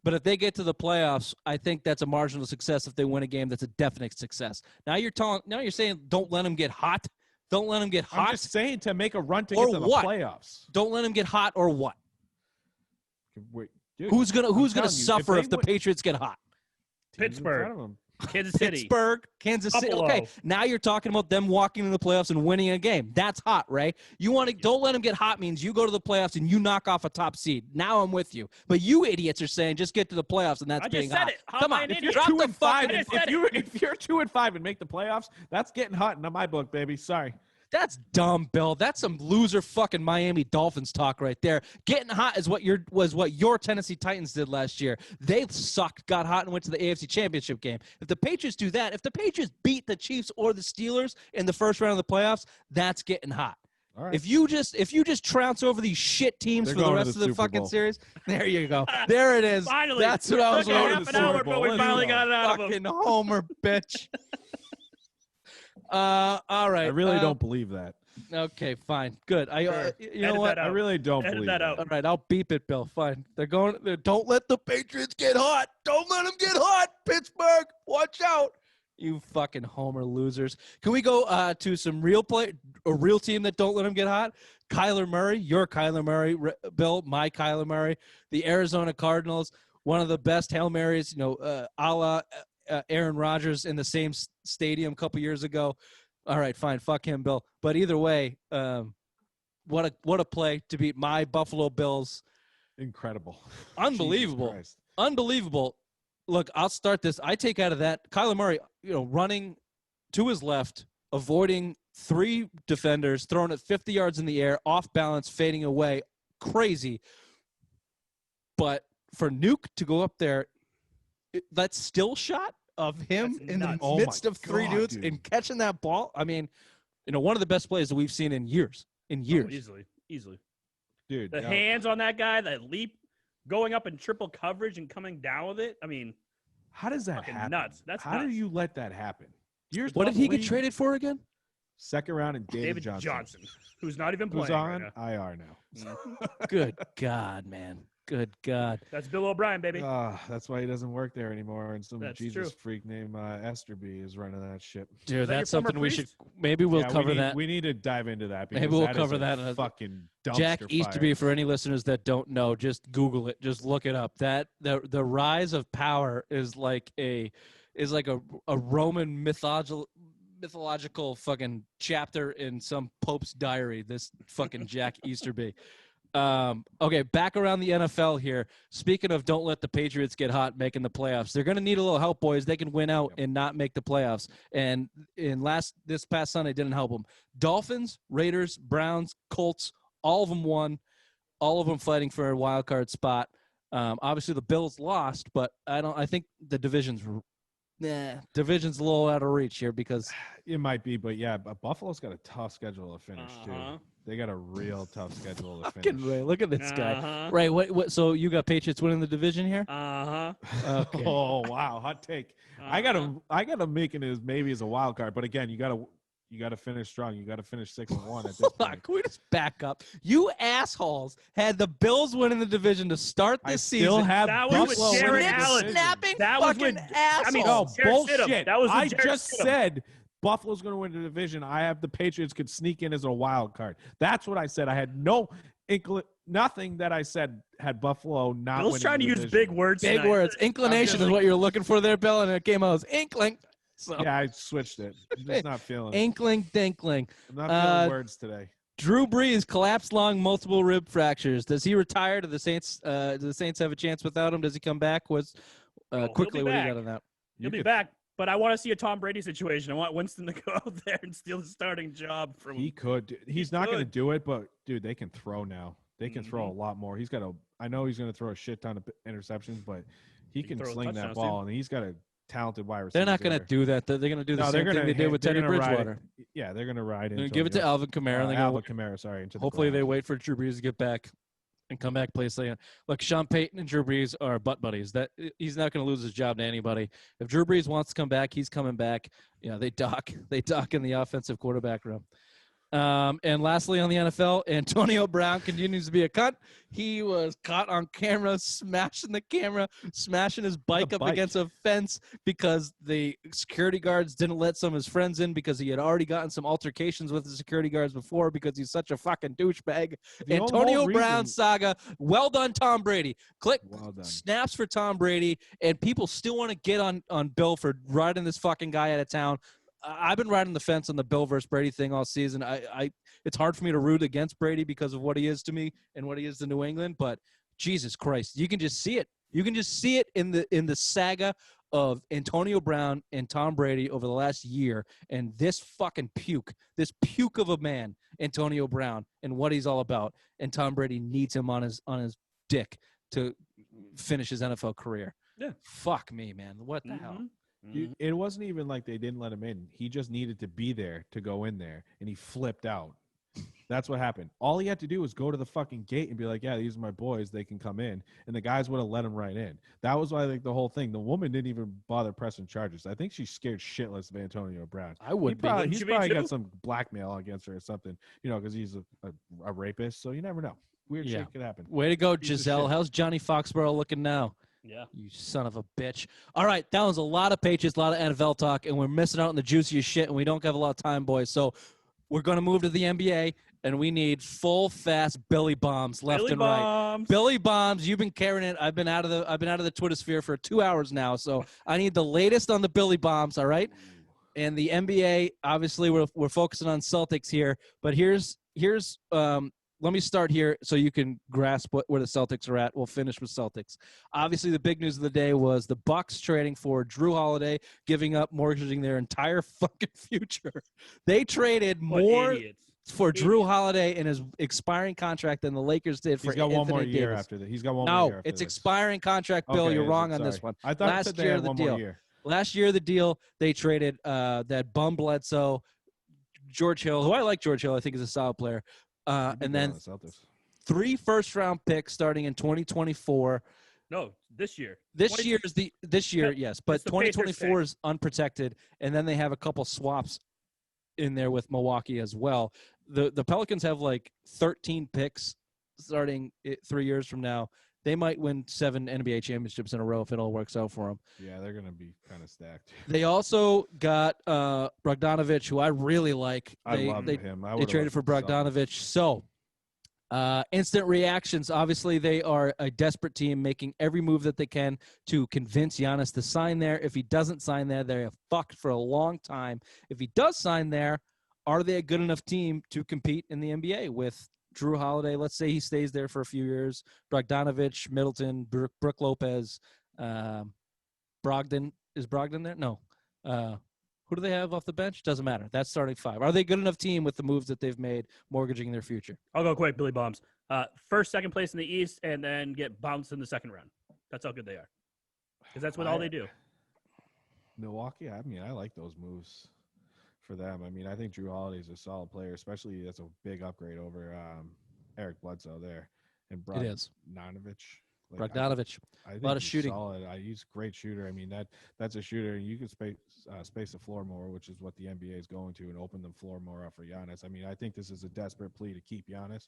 Speaker 4: But if they get to the playoffs, I think that's a marginal success. If they win a game, that's a definite success. Now you're saying don't let them get hot. Don't let them get hot.
Speaker 2: I'm just saying to make a run to
Speaker 4: Or
Speaker 2: get to the
Speaker 4: what?
Speaker 2: playoffs.
Speaker 4: Don't let them get hot or what?
Speaker 2: Wait, dude,
Speaker 4: Who's gonna
Speaker 2: telling you,
Speaker 4: suffer
Speaker 2: they
Speaker 4: if the
Speaker 2: win-
Speaker 4: Patriots get hot?
Speaker 2: teams in
Speaker 3: Pittsburgh.
Speaker 2: front of 'em.
Speaker 3: Kansas City.
Speaker 4: Pittsburgh, Kansas City.
Speaker 3: Buffalo.
Speaker 4: Okay, now you're talking about them walking in the playoffs and winning a game. That's hot, right? You want to don't let them get hot means you go to the playoffs and you knock off a top seed. Now I'm with you. But you idiots are saying just get to the playoffs and that's
Speaker 3: I
Speaker 4: being
Speaker 3: just said
Speaker 4: hot.
Speaker 3: it. How
Speaker 4: Come
Speaker 3: am I
Speaker 4: on,
Speaker 3: an
Speaker 4: if you're
Speaker 3: idiot?
Speaker 4: 2
Speaker 2: and 5,
Speaker 3: I just said
Speaker 2: if you're 2 and 5 and make the playoffs, that's getting hot in my book, baby. Sorry.
Speaker 4: That's dumb, Bill. That's some loser fucking Miami Dolphins talk right there. Getting hot is what your Tennessee Titans did last year. They sucked, got hot, and went to the AFC Championship game. If the Patriots do that, if the Patriots beat the Chiefs or the Steelers in the first round of the playoffs, that's getting hot.
Speaker 2: All right.
Speaker 4: If you just trounce over these shit teams
Speaker 2: They're
Speaker 4: for the
Speaker 2: going to
Speaker 4: rest
Speaker 2: the
Speaker 4: of the
Speaker 2: Super
Speaker 4: fucking
Speaker 2: Bowl.
Speaker 4: series, there you go. There it is.
Speaker 3: Finally.
Speaker 4: That's what I was
Speaker 3: Took a
Speaker 2: going
Speaker 4: waiting
Speaker 2: to
Speaker 3: half
Speaker 2: the
Speaker 3: an
Speaker 2: Super
Speaker 3: hour,
Speaker 2: Bowl.
Speaker 3: but we
Speaker 2: Let's
Speaker 3: finally
Speaker 2: go.
Speaker 3: got it out of him.
Speaker 4: Fucking homer, bitch. All right.
Speaker 2: I really don't believe that.
Speaker 4: Okay, fine, good. You know
Speaker 3: Edit
Speaker 4: what?
Speaker 3: that
Speaker 2: I
Speaker 3: out.
Speaker 2: really don't
Speaker 3: Edit
Speaker 2: believe
Speaker 3: that
Speaker 2: that.
Speaker 3: out.
Speaker 4: All right, I'll beep it, Bill. Fine. Don't let the Patriots get hot. Don't let them get hot, Pittsburgh. Watch out. You fucking homer losers. Can we go to some real a real team that don't let them get hot? Kyler Murray, your Kyler Murray, Bill, my Kyler Murray, the Arizona Cardinals, one of the best Hail Marys, a la Aaron Rodgers in the same stadium a couple years ago. All right, fine. Fuck him, Bill. But either way, what a play to beat my Buffalo Bills.
Speaker 2: Incredible.
Speaker 4: Unbelievable.
Speaker 2: Jesus Christ.
Speaker 4: Unbelievable. Look, I'll start this. I take out of that Kyler Murray, running to his left, avoiding 3 defenders, throwing it 50 yards in the air, off balance, fading away. Crazy. But for Nuke to go up there, that still shot of him
Speaker 3: That's
Speaker 4: in
Speaker 3: nuts.
Speaker 4: the
Speaker 2: Oh
Speaker 4: midst
Speaker 2: my
Speaker 4: of 3
Speaker 2: God,
Speaker 4: dudes
Speaker 2: dude.
Speaker 4: and catching that ball. I mean, one of the best plays that we've seen in years.
Speaker 3: Oh, easily.
Speaker 2: Dude.
Speaker 3: The hands on that guy, that leap, going up in triple coverage and coming down with it. I mean,
Speaker 2: How does that
Speaker 3: fucking
Speaker 2: happen?
Speaker 3: nuts. That's
Speaker 2: How
Speaker 3: nuts.
Speaker 2: do you let that happen?
Speaker 4: What did he get traded for again?
Speaker 2: Second round and David
Speaker 3: Johnson, who's not even
Speaker 2: Who's
Speaker 3: playing
Speaker 2: on
Speaker 3: right
Speaker 2: IR now.
Speaker 3: now.
Speaker 4: Good God, man. Good God.
Speaker 3: That's Bill O'Brien, baby.
Speaker 2: That's why he doesn't work there anymore. And some
Speaker 3: That's
Speaker 2: Jesus
Speaker 3: true.
Speaker 2: freak named Esterby is running that ship.
Speaker 4: Dude,
Speaker 3: that your
Speaker 4: that's
Speaker 3: former
Speaker 4: something we should
Speaker 3: priest?
Speaker 4: maybe we'll
Speaker 2: Yeah,
Speaker 4: cover that.
Speaker 2: We need to dive into that.
Speaker 4: Maybe
Speaker 2: because
Speaker 4: we'll
Speaker 2: that is
Speaker 4: cover
Speaker 2: a
Speaker 4: that in a-
Speaker 2: fucking dumpster
Speaker 4: Jack
Speaker 2: fire.
Speaker 4: Easterby, for any listeners that don't know, just Google it. Just look it up. That the rise of power is like a Roman mythological fucking chapter in some Pope's diary. This fucking Jack Easterby. Okay, back around the NFL here. Speaking of don't let the Patriots get hot making the playoffs, they're going to need a little help, boys. They can win out and not make the playoffs. And this past Sunday didn't help them. Dolphins, Raiders, Browns, Colts, all of them won. All of them fighting for a wild card spot. Obviously the Bills lost, but I think the division's a little out of reach here because
Speaker 2: It might be, but yeah, Buffalo's got a tough schedule to finish
Speaker 3: Uh-huh.
Speaker 2: too. They got a real tough schedule to
Speaker 4: fucking
Speaker 2: finish.
Speaker 4: Ray, look at this guy.
Speaker 3: Uh-huh.
Speaker 4: Ray, what? So you got Patriots winning the division here?
Speaker 3: Uh-huh.
Speaker 4: Okay.
Speaker 2: Oh wow, hot take. I got him making it maybe as a wild card, but again, you gotta finish strong. You gotta finish 6-1 at this
Speaker 4: Hold on,
Speaker 2: point.
Speaker 4: can we just back up? You assholes had the Bills winning the division to start
Speaker 2: I
Speaker 4: this
Speaker 2: still
Speaker 4: season.
Speaker 2: have
Speaker 3: That was with
Speaker 2: Buffalo
Speaker 3: Jared
Speaker 2: winning the
Speaker 3: Allen.
Speaker 2: division.
Speaker 4: Snapping
Speaker 3: That was
Speaker 4: fucking
Speaker 3: with-
Speaker 4: assholes.
Speaker 3: I mean,
Speaker 2: No,
Speaker 3: Jared
Speaker 2: bullshit.
Speaker 3: Stidham. That was with
Speaker 2: I
Speaker 3: Jared
Speaker 2: just
Speaker 3: Stidham.
Speaker 2: said Buffalo's going to win the division. I have the Patriots could sneak in as a wild card. That's what I said. I had nothing that I said had Buffalo not
Speaker 3: Bill's
Speaker 2: winning
Speaker 3: trying
Speaker 2: the
Speaker 3: to use
Speaker 2: division.
Speaker 3: big words.
Speaker 4: Big
Speaker 3: tonight.
Speaker 4: words. Inclination is what you're looking for there, Bill, and it came out as inkling. So
Speaker 2: Yeah, I switched it. I'm just not feeling it.
Speaker 4: inkling, dinkling.
Speaker 2: I'm not feeling words today.
Speaker 4: Drew Brees collapsed lung, multiple rib fractures. Does he retire? Do the Saints? Do the Saints have a chance without him? Does he come back?
Speaker 3: he'll
Speaker 4: Quickly?
Speaker 3: be
Speaker 4: What do you
Speaker 3: back.
Speaker 4: got on that?
Speaker 3: He'll be
Speaker 2: could-
Speaker 3: back. But I want to see a Tom Brady situation. I want Winston to go out there and steal the starting job from him.
Speaker 2: He could. He's not going to do it, but dude, they can throw now. They can throw a lot more. He's got a. I know he's going to throw a shit ton of interceptions, but he can sling that ball, and he's got a talented wide receiver.
Speaker 4: They're not going to do that. They're going to do the same thing they did with Teddy Bridgewater.
Speaker 2: Yeah, they're going to ride into.
Speaker 4: Give it to Alvin Kamara.
Speaker 2: Alvin Kamara, sorry.
Speaker 4: Hopefully, they wait for Drew Brees to get back and come back play. Look, Sean Payton and Drew Brees are butt buddies. That he's not going to lose his job to anybody. If Drew Brees wants to come back, he's coming back. Yeah, they dock in the offensive quarterback room. And lastly, on the NFL, Antonio Brown continues to be a cunt. He was caught on camera smashing his bike up against a fence because the security guards didn't let some of his friends in because he had already gotten some altercations with the security guards before because he's such a fucking douchebag. Antonio Brown saga. Well done, Tom Brady.
Speaker 2: Well done.
Speaker 4: Snaps for Tom Brady, and people still want to get on Bill for riding this fucking guy out of town. I've been riding the fence on the Bill versus Brady thing all season. It's hard for me to root against Brady because of what he is to me and what he is to New England. But Jesus Christ, you can just see it. You can just see it in the saga of Antonio Brown and Tom Brady over the last year, and this fucking puke of a man, Antonio Brown, and what he's all about. And Tom Brady needs him on his dick to finish his NFL career.
Speaker 3: Yeah.
Speaker 4: Fuck me, man. What the hell?
Speaker 2: It wasn't even like they didn't let him in. He just needed to be there to go in there, and he flipped out. That's what happened. All he had to do was go to the fucking gate and be like, yeah, these are my boys. They can come in. And the guys would have let him right in. That was why, like, the whole thing. The woman didn't even bother pressing charges. I think she's scared shitless of Antonio Brown.
Speaker 4: I would be.
Speaker 2: He's probably got some blackmail against her or something, because he's a rapist. So you never know. Weird shit could happen.
Speaker 4: Way to go, Giselle. How's Johnny Foxborough looking now?
Speaker 3: Yeah.
Speaker 4: You son of a bitch. All right, that was a lot of Patriots, a lot of NFL talk, and we're missing out on the juiciest shit, and we don't have a lot of time, boys. So we're going to move to the NBA, and we need full, fast Billy bombs left and right. Billy bombs, you've been carrying it. I've been out of the Twitter sphere for 2 hours now, so I need the latest on the Billy bombs, all right? And the NBA, obviously, we're focusing on Celtics here, but here's let me start here so you can grasp where the Celtics are at. We'll finish with Celtics. Obviously, the big news of the day was the Bucks trading for Drew Holiday, giving up, mortgaging their entire fucking future. They traded more for Drew Holiday in his expiring contract than the Lakers did for Anthony Davis.
Speaker 2: He's got one more year after that. He's got one more year after
Speaker 4: it's expiring contract, Bill. Okay, you're wrong on this one.
Speaker 2: I thought last year of the deal.
Speaker 4: Last year of the deal, they traded that bum Bledsoe, George Hill, who I like George Hill. I think is a solid player. And then 3 first-round picks starting in 2024.
Speaker 3: No, this year.
Speaker 4: This year, yes, but 2024 is unprotected, and then they have a couple swaps in there with Milwaukee as well. The Pelicans have like 13 picks starting 3 years from now. They might win 7 NBA championships in a row if it all works out for them.
Speaker 2: Yeah, they're going to be kind of stacked.
Speaker 4: They also got Bogdanović, who I really like.
Speaker 2: I love him.
Speaker 4: They traded for Bogdanović. So, instant reactions. Obviously, they are a desperate team making every move that they can to convince Giannis to sign there. If he doesn't sign there, they're fucked for a long time. If he does sign there, are they a good enough team to compete in the NBA with Drew Holiday? Let's say he stays there for a few years. Bogdanović, Middleton, Brook Lopez, Brogdon. Is Brogdon there? No. Who do they have off the bench? Doesn't matter. That's starting 5. Are they a good enough team with the moves that they've made, mortgaging their future?
Speaker 3: I'll go quick, Billy Bombs. First, second place in the East, and then get bounced in the second round. That's how good they are. Because that's all they do.
Speaker 2: Milwaukee, I mean, I like those moves for them. I mean, I think Drew Holiday is a solid player, especially that's a big upgrade over Eric Bledsoe there. And
Speaker 4: it is.
Speaker 2: Bogdanović.
Speaker 4: Bogdanović.
Speaker 2: I think
Speaker 4: a lot of shooting.
Speaker 2: Solid. He's a great shooter. I mean, that's a shooter. You can space the floor more, which is what the NBA is going to, and open the floor more up for Giannis. I mean, I think this is a desperate plea to keep Giannis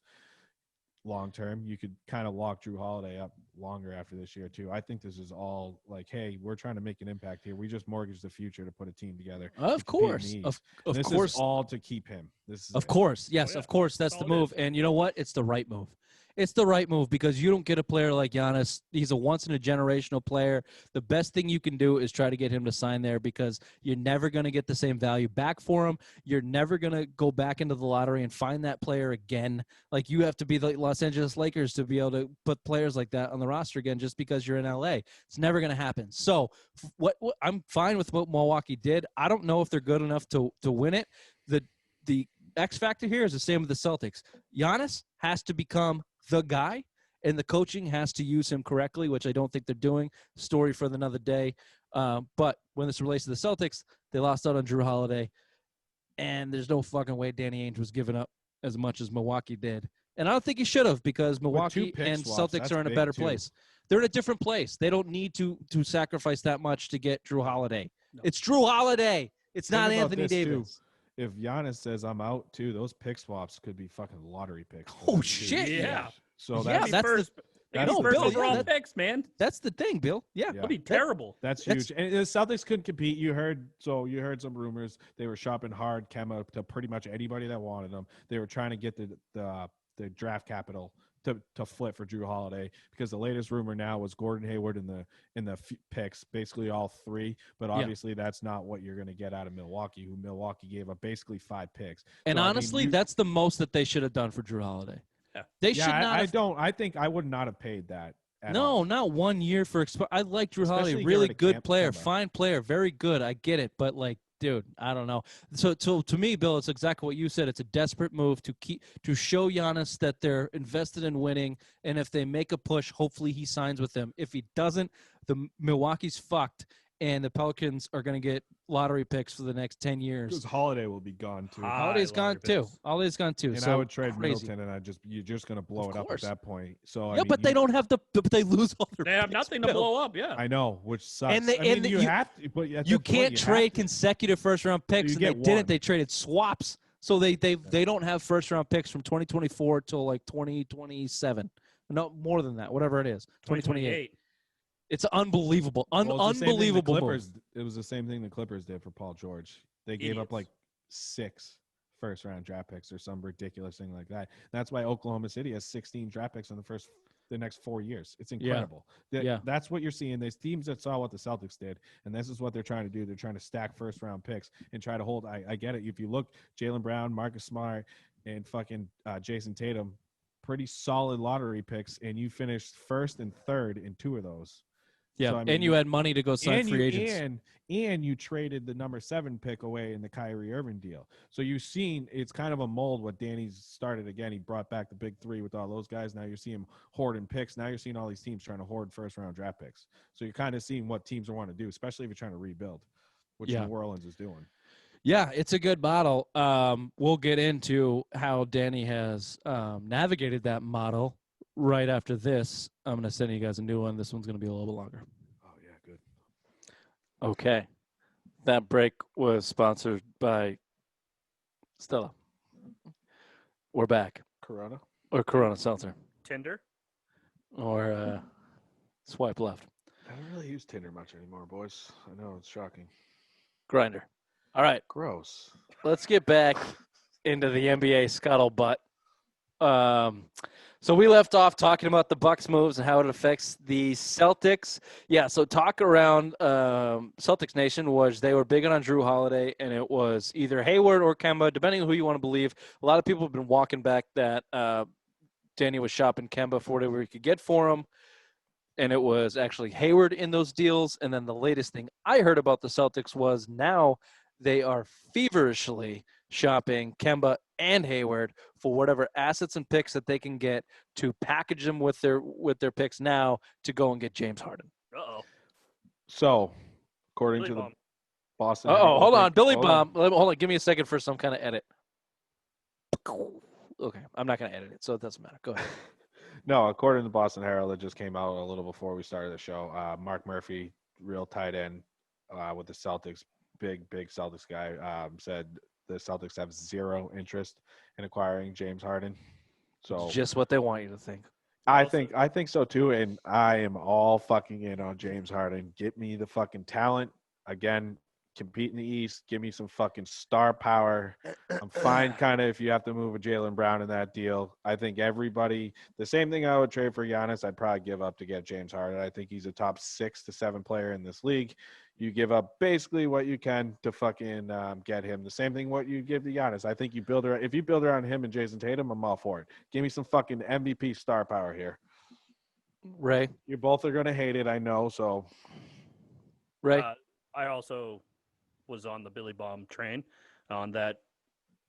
Speaker 2: long term. You could kind of lock Drew Holiday up longer after this year too. I think this is all like, hey, we're trying to make an impact here. We just mortgage the future to put a team together.
Speaker 4: Of course, of course,
Speaker 2: is all to keep him.
Speaker 4: Of course, yes, of course, that's the move. And you know what? It's the right move. It's the right move because you don't get a player like Giannis. He's a once-in-a-generational player. The best thing you can do is try to get him to sign there because you're never going to get the same value back for him. You're never going to go back into the lottery and find that player again. Like, you have to be the Los Angeles Lakers to be able to put players like that on the roster again just because you're in LA. It's never going to happen. So what I'm fine with what Milwaukee did. I don't know if they're good enough to win it. The X factor here is the same with the Celtics. Giannis has to become the guy, and the coaching has to use him correctly, which I don't think they're doing. Story for another day. But when this relates to the Celtics, they lost out on Drew Holiday, and there's no fucking way Danny Ainge was giving up as much as Milwaukee did. And I don't think he should have because Milwaukee and Celtics are in a better place. They're in a different place. They don't need to sacrifice that much to get Drew Holiday. No. It's Drew Holiday. It's not Anthony Davis.
Speaker 2: Too. If Giannis says I'm out too, those pick swaps could be fucking lottery picks.
Speaker 4: Oh shit!
Speaker 3: Yeah.
Speaker 2: So
Speaker 3: that's first overall picks, man.
Speaker 4: That's the thing, Bill. Yeah,
Speaker 3: it'll be terrible.
Speaker 2: That's huge. And the Celtics couldn't compete. You heard some rumors. They were shopping hard, Kemba, to pretty much anybody that wanted them. They were trying to get the draft capital to flip for Drew Holiday because the latest rumor now was Gordon Hayward in the picks, basically all three. But obviously that's not what you're going to get out of Milwaukee, who Milwaukee gave up basically 5 picks.
Speaker 4: And
Speaker 2: so,
Speaker 4: honestly, that's the most that they should have done for Drew Holiday. Yeah. They should not.
Speaker 2: I think I would not have paid that.
Speaker 4: No, not 1 year for. I like Drew Holiday, really good player, fine player, very good. I get it, but like, dude, I don't know. So to me, Bill, it's exactly what you said. It's a desperate move to show Giannis that they're invested in winning, and if they make a push, hopefully he signs with them. If he doesn't, the Milwaukee's fucked, and the Pelicans are going to get lottery picks for the next 10 years.
Speaker 2: Because Holiday will be gone too.
Speaker 4: Holiday's gone too. Holiday's gone too.
Speaker 2: And
Speaker 4: so
Speaker 2: I would trade
Speaker 4: crazy.
Speaker 2: Middleton, and you're just going to blow it up at that point. So
Speaker 4: yeah, but they don't have but they lose all their.
Speaker 3: They have nothing to blow up. Yeah,
Speaker 2: I know, which sucks.
Speaker 4: And you have to, but you can't trade consecutive first-round picks. And they didn't. They traded swaps, so they don't have first-round picks from 2024 till like 2027. No, more than that. Whatever it is, 2028. It's unbelievable. Unbelievable.
Speaker 2: It was the same thing the Clippers did for Paul George. They gave up like 6 first-round draft picks or some ridiculous thing like that. That's why Oklahoma City has 16 draft picks in the next 4 years. It's incredible. Yeah. That's what you're seeing. There's teams that saw what the Celtics did, and this is what they're trying to do. They're trying to stack first-round picks and try to hold. I get it. If you look, Jaylen Brown, Marcus Smart, and fucking Jason Tatum, pretty solid lottery picks, and you finished first and third in 2 of those.
Speaker 4: Yeah, so, I mean, and you had money to go sign free agents.
Speaker 2: And you traded the number 7 pick away in the Kyrie Irving deal. So you've seen it's kind of a mold what Danny's started again. He brought back the big 3 with all those guys. Now you're seeing him hoarding picks. Now you're seeing all these teams trying to hoard first-round draft picks. So you're kind of seeing what teams want to do, especially if you're trying to rebuild, which New Orleans is doing.
Speaker 4: Yeah, it's a good model. We'll get into how Danny has navigated that model right after this. I'm going to send you guys a new one. This one's going to be a little bit longer.
Speaker 2: Oh, yeah, good.
Speaker 1: Okay. That break was sponsored by Stella. We're back.
Speaker 2: Corona?
Speaker 1: Or Corona Seltzer.
Speaker 3: Tinder?
Speaker 1: Or swipe left.
Speaker 2: I don't really use Tinder much anymore, boys. I know, it's shocking.
Speaker 1: Grinder. All right.
Speaker 2: Gross.
Speaker 1: Let's get back into the NBA Scuttle Butt. So we left off talking about the Bucks moves and how it affects the Celtics. Yeah, so talk around Celtics Nation was they were big on Drew Holiday, and it was either Hayward or Kemba, depending on who you want to believe. A lot of people have been walking back that Danny was shopping Kemba for whatever he could get for him, and it was actually Hayward in those deals. And then the latest thing I heard about the Celtics was now they are feverishly shopping Kemba and Hayward for whatever assets and picks that they can get to package them with their picks now to go and get James Harden.
Speaker 3: Uh-oh.
Speaker 2: So, according to the Boston.
Speaker 1: Hold on. Billy Bomb. Hold on. Give me a second for some kind of edit. Okay. I'm not going to edit it, so it doesn't matter. Go ahead.
Speaker 2: No, according to the Boston Herald, it just came out a little before we started the show. Mark Murphy, real tight end with the Celtics, big Celtics guy, said the Celtics have 0 interest in acquiring James Harden. So
Speaker 1: just what they want you to think.
Speaker 2: I think so too, and I am all fucking in on James Harden. Get me the fucking talent. Again, compete in the East. Give me some fucking star power. I'm fine kind of if you have to move a Jaylen Brown in that deal. I think everybody, the same thing I would trade for Giannis, I'd probably give up to get James Harden. I think he's a top 6 to 7 player in this league. You give up basically what you can to fucking get him. The same thing what you give to Giannis. I think if you build around him and Jason Tatum, I'm all for it. Give me some fucking MVP star power here.
Speaker 1: Ray,
Speaker 2: you both are gonna hate it, I know. So,
Speaker 1: Ray,
Speaker 3: I also was on the Billy Baum train on that.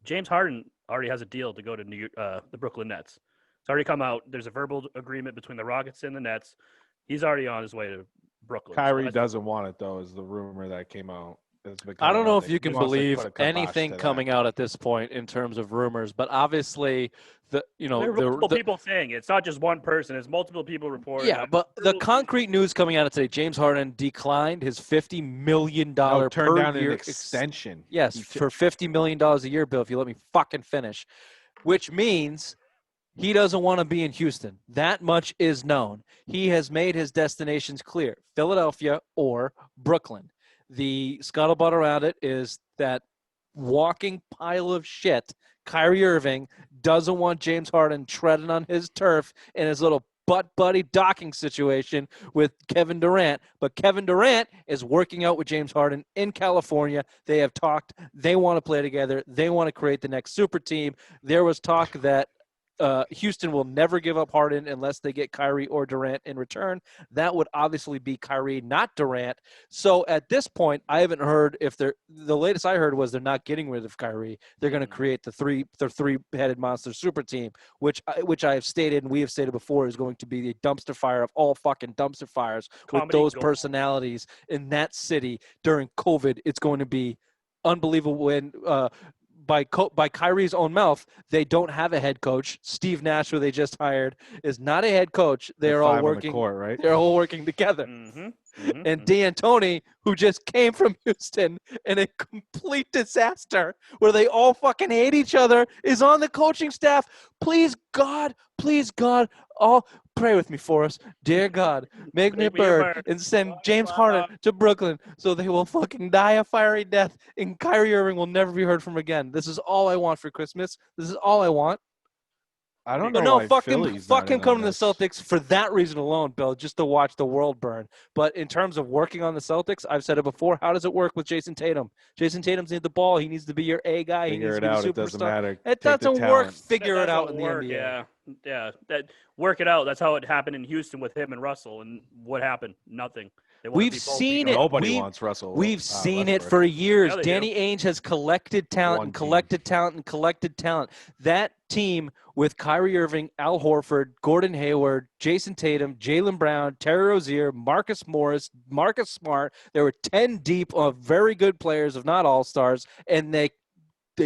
Speaker 3: James Harden already has a deal to go to the Brooklyn Nets. It's already come out. There's a verbal agreement between the Rockets and the Nets. He's already on his way to Brooklyn.
Speaker 2: Kyrie doesn't want it though, is the rumor that came out.
Speaker 1: I don't know if you can believe anything coming out at this point in terms of rumors, but obviously
Speaker 3: there are multiple people saying it. It's not just one person. It's multiple people reporting.
Speaker 1: Yeah, but the concrete news coming out today, James Harden declined his $50 million
Speaker 2: turn down
Speaker 1: year
Speaker 2: an extension.
Speaker 1: Yes, for $50 million a year, Bill, if you let me fucking finish, which means he doesn't want to be in Houston. That much is known. He has made his destinations clear, Philadelphia or Brooklyn. The scuttlebutt around it is that walking pile of shit, Kyrie Irving, doesn't want James Harden treading on his turf in his little butt buddy docking situation with Kevin Durant. But Kevin Durant is working out with James Harden in California. They have talked. They want to play together. They want to create the next super team. There was talk that Houston will never give up Harden unless they get Kyrie or Durant in return. That would obviously be Kyrie, not Durant. So at this point, I haven't heard if they're – the latest I heard was they're not getting rid of Kyrie. They're going to create the three-headed monster super team, which I have stated and we have stated before is going to be the dumpster fire of all fucking dumpster fires with those personalities in that city during COVID. It's going to be unbelievable when by Kyrie's own mouth, they don't have a head coach. Steve Nash, who they just hired, is not a head coach. They're all working.
Speaker 2: Court, right?
Speaker 1: They're all working together. And D'Antoni, who just came from Houston in a complete disaster where they all fucking hate each other, is on the coaching staff. Please God, all pray with me for us. Dear God, make me a bird and send James Harden to Brooklyn so they will fucking die a fiery death and Kyrie Irving will never be heard from again. This is all I want for Christmas. This is all I want.
Speaker 2: I don't know. No,
Speaker 1: fuck him come to the Celtics for that reason alone, Bill, just to watch the world burn. But in terms of working on the Celtics, I've said it before. How does it work with Jason Tatum? Jason Tatum's needs the ball. He needs to be your A guy. He needs to be the superstar.
Speaker 2: It doesn't matter.
Speaker 1: It doesn't work. Figure it out in the NBA.
Speaker 3: Yeah. Work it out. That's how it happened in Houston with him and Russell. And what happened? Nothing.
Speaker 1: We've seen it.
Speaker 2: Nobody wants Russell.
Speaker 1: We've seen it for years. Danny Ainge has collected talent and collected talent and collected talent. That team with Kyrie Irving, Al Horford, Gordon Hayward, Jason Tatum, Jaylen Brown, Terry Rozier, Marcus Morris, Marcus Smart. There were 10 deep of very good players, if not all-stars, and they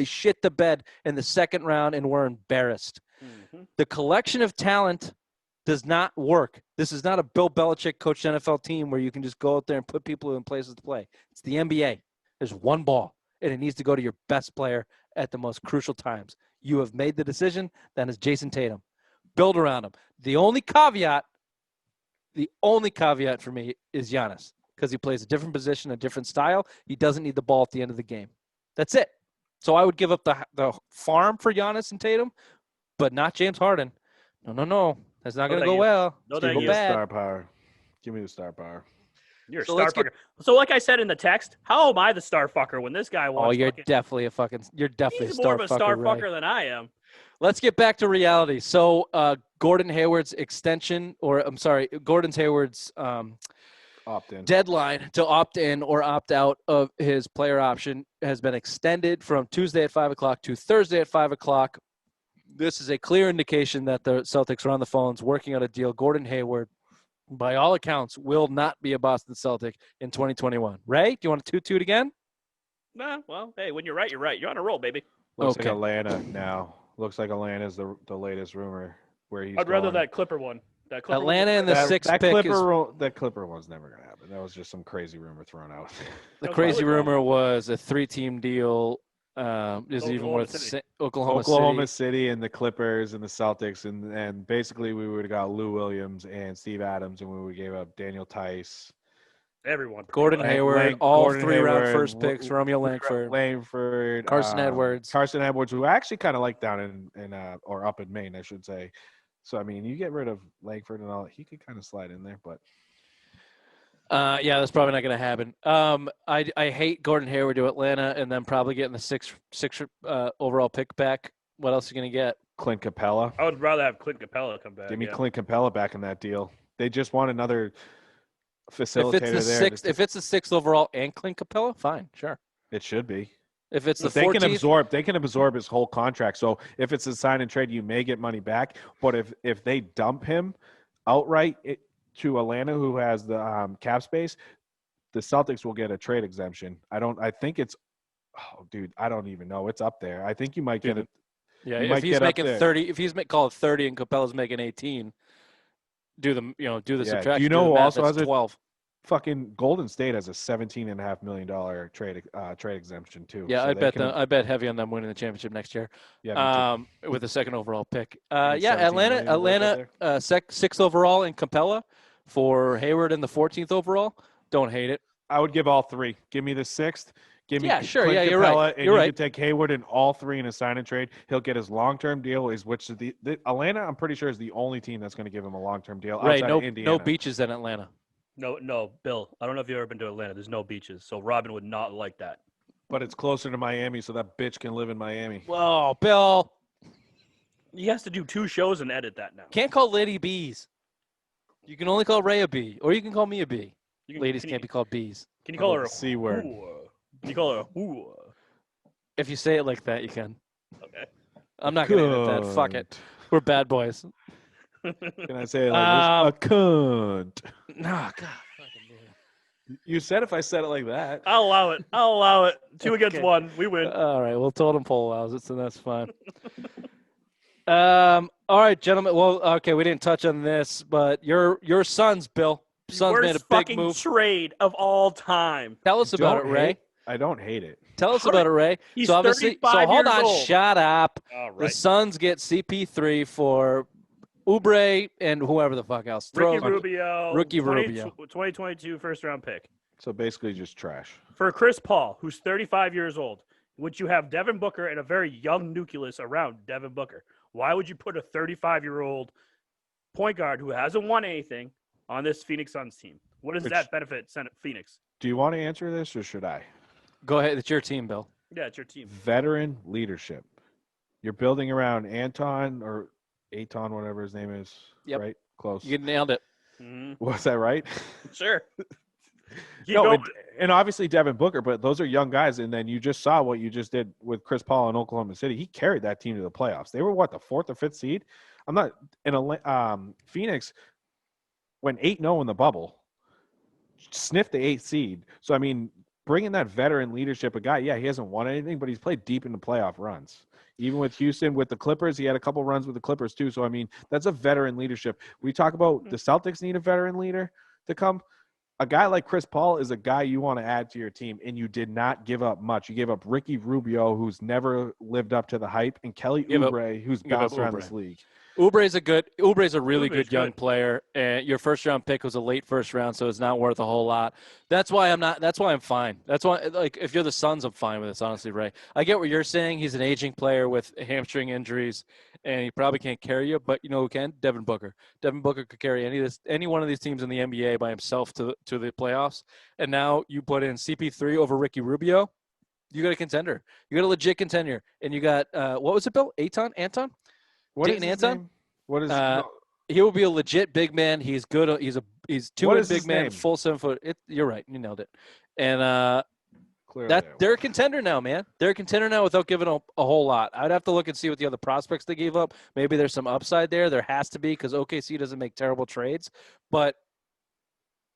Speaker 1: shit the bed in the second round and were embarrassed. The collection of talent does not work. This is not a Bill Belichick coached NFL team where you can just go out there and put people in places to play. It's the NBA. There's one ball, and it needs to go to your best player at the most crucial times. You have made the decision. That is Jason Tatum. Build around him. The only caveat for me is Giannis because he plays a different position, a different style. He doesn't need the ball at the end of the game. That's it. So I would give up the farm for Giannis and Tatum, but not James Harden. No. That's not going to go well.
Speaker 2: Give me the star power. Give me the star power.
Speaker 3: You're a star fucker. So like I said in the text, how am I the star fucker when this guy wants
Speaker 1: definitely a star fucker.
Speaker 3: He's more of a star fucker than I am.
Speaker 1: Let's get back to reality. So Gordon Hayward's
Speaker 2: opt-in
Speaker 1: deadline to opt in or opt out of his player option has been extended from Tuesday at 5 o'clock to Thursday at 5 o'clock. This is a clear indication that the Celtics are on the phones working out a deal. Gordon Hayward, by all accounts, will not be a Boston Celtic in 2021. Ray, do you want to 2-2 it again?
Speaker 3: Nah, well, hey, when you're right, you're right. You're on a roll, baby.
Speaker 2: Looks like Atlanta now. Looks like Atlanta's the latest rumor where he's
Speaker 3: I'd rather that Clipper one.
Speaker 1: Atlanta and the sixth pick
Speaker 2: that Clipper one's never going to happen. That was just some crazy rumor thrown out.
Speaker 1: The crazy rumor was a 3-team deal. Is even worth
Speaker 2: Oklahoma City and the Clippers and the Celtics and basically we would have got Lou Williams and Steve Adams and we would gave up Daniel Tice
Speaker 3: Everyone.
Speaker 1: Gordon Hayward, all
Speaker 2: Gordon
Speaker 1: 3-round
Speaker 2: Hayward,
Speaker 1: first picks, Romeo Langford,
Speaker 2: Langford,
Speaker 1: Carson Edwards.
Speaker 2: Carson Edwards, who I actually kind of like down in or up in Maine, I should say. So I mean, you get rid of Langford and all, he could kind of slide in there, but.
Speaker 1: Yeah, that's probably not going to happen. I hate Gordon Hayward to Atlanta, and then probably getting the six overall pick back. What else are you going to get?
Speaker 2: Clint Capella.
Speaker 3: I would rather have Clint Capella come back.
Speaker 2: Give me Clint Capella back in that deal. They just want another facilitator
Speaker 1: if it's the
Speaker 2: there.
Speaker 1: Sixth, if it's the 6th overall and Clint Capella, fine, sure.
Speaker 2: It should be.
Speaker 1: If it's the
Speaker 2: 14th, they can absorb his whole contract. So if it's a sign and trade, you may get money back. But if they dump him outright to Atlanta, who has the cap space, the Celtics will get a trade exemption. I think it's. Oh, dude, I don't even know. It's up there. I think you might get it.
Speaker 1: Yeah, if he's making 30, if he's call it 30 and Capella's making 18, do the subtraction.
Speaker 2: Do you know who also has
Speaker 1: 12?
Speaker 2: Fucking Golden State has a $17.5 million trade exemption too.
Speaker 1: Yeah,
Speaker 2: so
Speaker 1: I bet heavy on them winning the championship next year.
Speaker 2: Yeah,
Speaker 1: with the 2nd overall pick.
Speaker 2: $17
Speaker 1: Atlanta, 6th overall and Capella for Hayward in the 14th overall. Don't hate it.
Speaker 2: I would give all 3. Give me the 6th. Give me
Speaker 1: Clint
Speaker 2: you're
Speaker 1: Capella,
Speaker 2: right. And
Speaker 1: you're
Speaker 2: you
Speaker 1: right.
Speaker 2: can take Hayward in all 3 in a sign and trade. He'll get his long-term deal, which is the Atlanta. I'm pretty sure is the only team that's going to give him a long-term deal.
Speaker 1: Right.
Speaker 2: Outside of Indiana.
Speaker 1: No beaches in Atlanta.
Speaker 3: No, Bill. I don't know if you've ever been to Atlanta. There's no beaches, so Robin would not like that.
Speaker 2: But it's closer to Miami, so that bitch can live in Miami.
Speaker 1: Whoa, Bill.
Speaker 3: He has to do 2 shows and edit that now.
Speaker 1: Can't call Lady bees. You can only call Ray a bee, or you can call me a bee. Ladies can't be called bees.
Speaker 3: Can you call her a
Speaker 2: C word?
Speaker 3: Can you call her a whoo?
Speaker 1: If you say it like that, you can.
Speaker 3: Okay.
Speaker 1: I'm not going to edit that. Fuck it. We're bad boys.
Speaker 2: Can I say it like this? A cunt.
Speaker 1: No, God. Fucking
Speaker 2: You said if I said it like that.
Speaker 3: I'll allow it. 2 against 1. We win.
Speaker 1: All right. Well, Totem Pole allows it, so that's fine. All right, gentlemen. Well, okay, we didn't touch on this, but your Suns, Bill. Suns made a big move.
Speaker 3: Trade of all time.
Speaker 1: Tell us about it, Ray.
Speaker 2: I don't hate it.
Speaker 1: Tell us about it, Ray.
Speaker 3: He's
Speaker 1: so obviously,
Speaker 3: 35
Speaker 1: hold
Speaker 3: years
Speaker 1: on,
Speaker 3: old.
Speaker 1: shut up.
Speaker 3: All right.
Speaker 1: The Suns get CP3 for Oubre and whoever the fuck else.
Speaker 3: Rookie Rubio. 2022 first-round pick.
Speaker 2: So basically just trash.
Speaker 3: For Chris Paul, who's 35 years old, would you have Devin Booker and a very young nucleus around Devin Booker? Why would you put a 35-year-old point guard who hasn't won anything on this Phoenix Suns team? What does that benefit Phoenix?
Speaker 2: Do you want to answer this or should I?
Speaker 1: Go ahead. It's your team, Bill.
Speaker 3: Yeah, it's your team.
Speaker 2: Veteran leadership. You're building around Anton or Aton, whatever his name is.
Speaker 1: Yep.
Speaker 2: Right? Close.
Speaker 1: You nailed it.
Speaker 3: Mm-hmm.
Speaker 2: Was that right?
Speaker 3: Sure.
Speaker 2: And obviously Devin Booker, but those are young guys. And then you just saw what you just did with Chris Paul in Oklahoma City. He carried that team to the playoffs. They were the 4th or 5th seed? I'm not in a Phoenix went 8-0 in the bubble, sniffed the 8th seed. So I mean, bringing that veteran leadership, he hasn't won anything, but he's played deep in the playoff runs. Even with Houston, with the Clippers, he had a couple runs with the Clippers too. So I mean, that's a veteran leadership. We talk about the Celtics need a veteran leader to come. A guy like Chris Paul is a guy you want to add to your team, and you did not give up much. You gave up Ricky Rubio, who's never lived up to the hype, and Kelly Oubre, who's bounced around this league.
Speaker 1: Oubre's a really good young player, and your first-round pick was a late first round, so it's not worth a whole lot. That's why I'm fine. That's why, like, if you're the Suns, I'm fine with this, honestly, Ray. I get what you're saying. He's an aging player with hamstring injuries, and he probably can't carry you, but you know who can? Devin Booker. Devin Booker could carry any one of these teams in the NBA by himself to the playoffs, and now you put in CP3 over Ricky Rubio, you got a contender. You got a legit contender, and you got, what was it, Bill? Anton?
Speaker 2: What
Speaker 1: Dayton
Speaker 2: is his
Speaker 1: Anton?
Speaker 2: name? What is
Speaker 1: he will be a legit big man. He's good. He's two-way big man,
Speaker 2: name?
Speaker 1: full 7 foot. You're right. You nailed it. And they're a contender now, man. They're a contender now without giving a whole lot. I'd have to look and see what the other prospects they gave up. Maybe there's some upside there. There has to be because OKC doesn't make terrible trades. But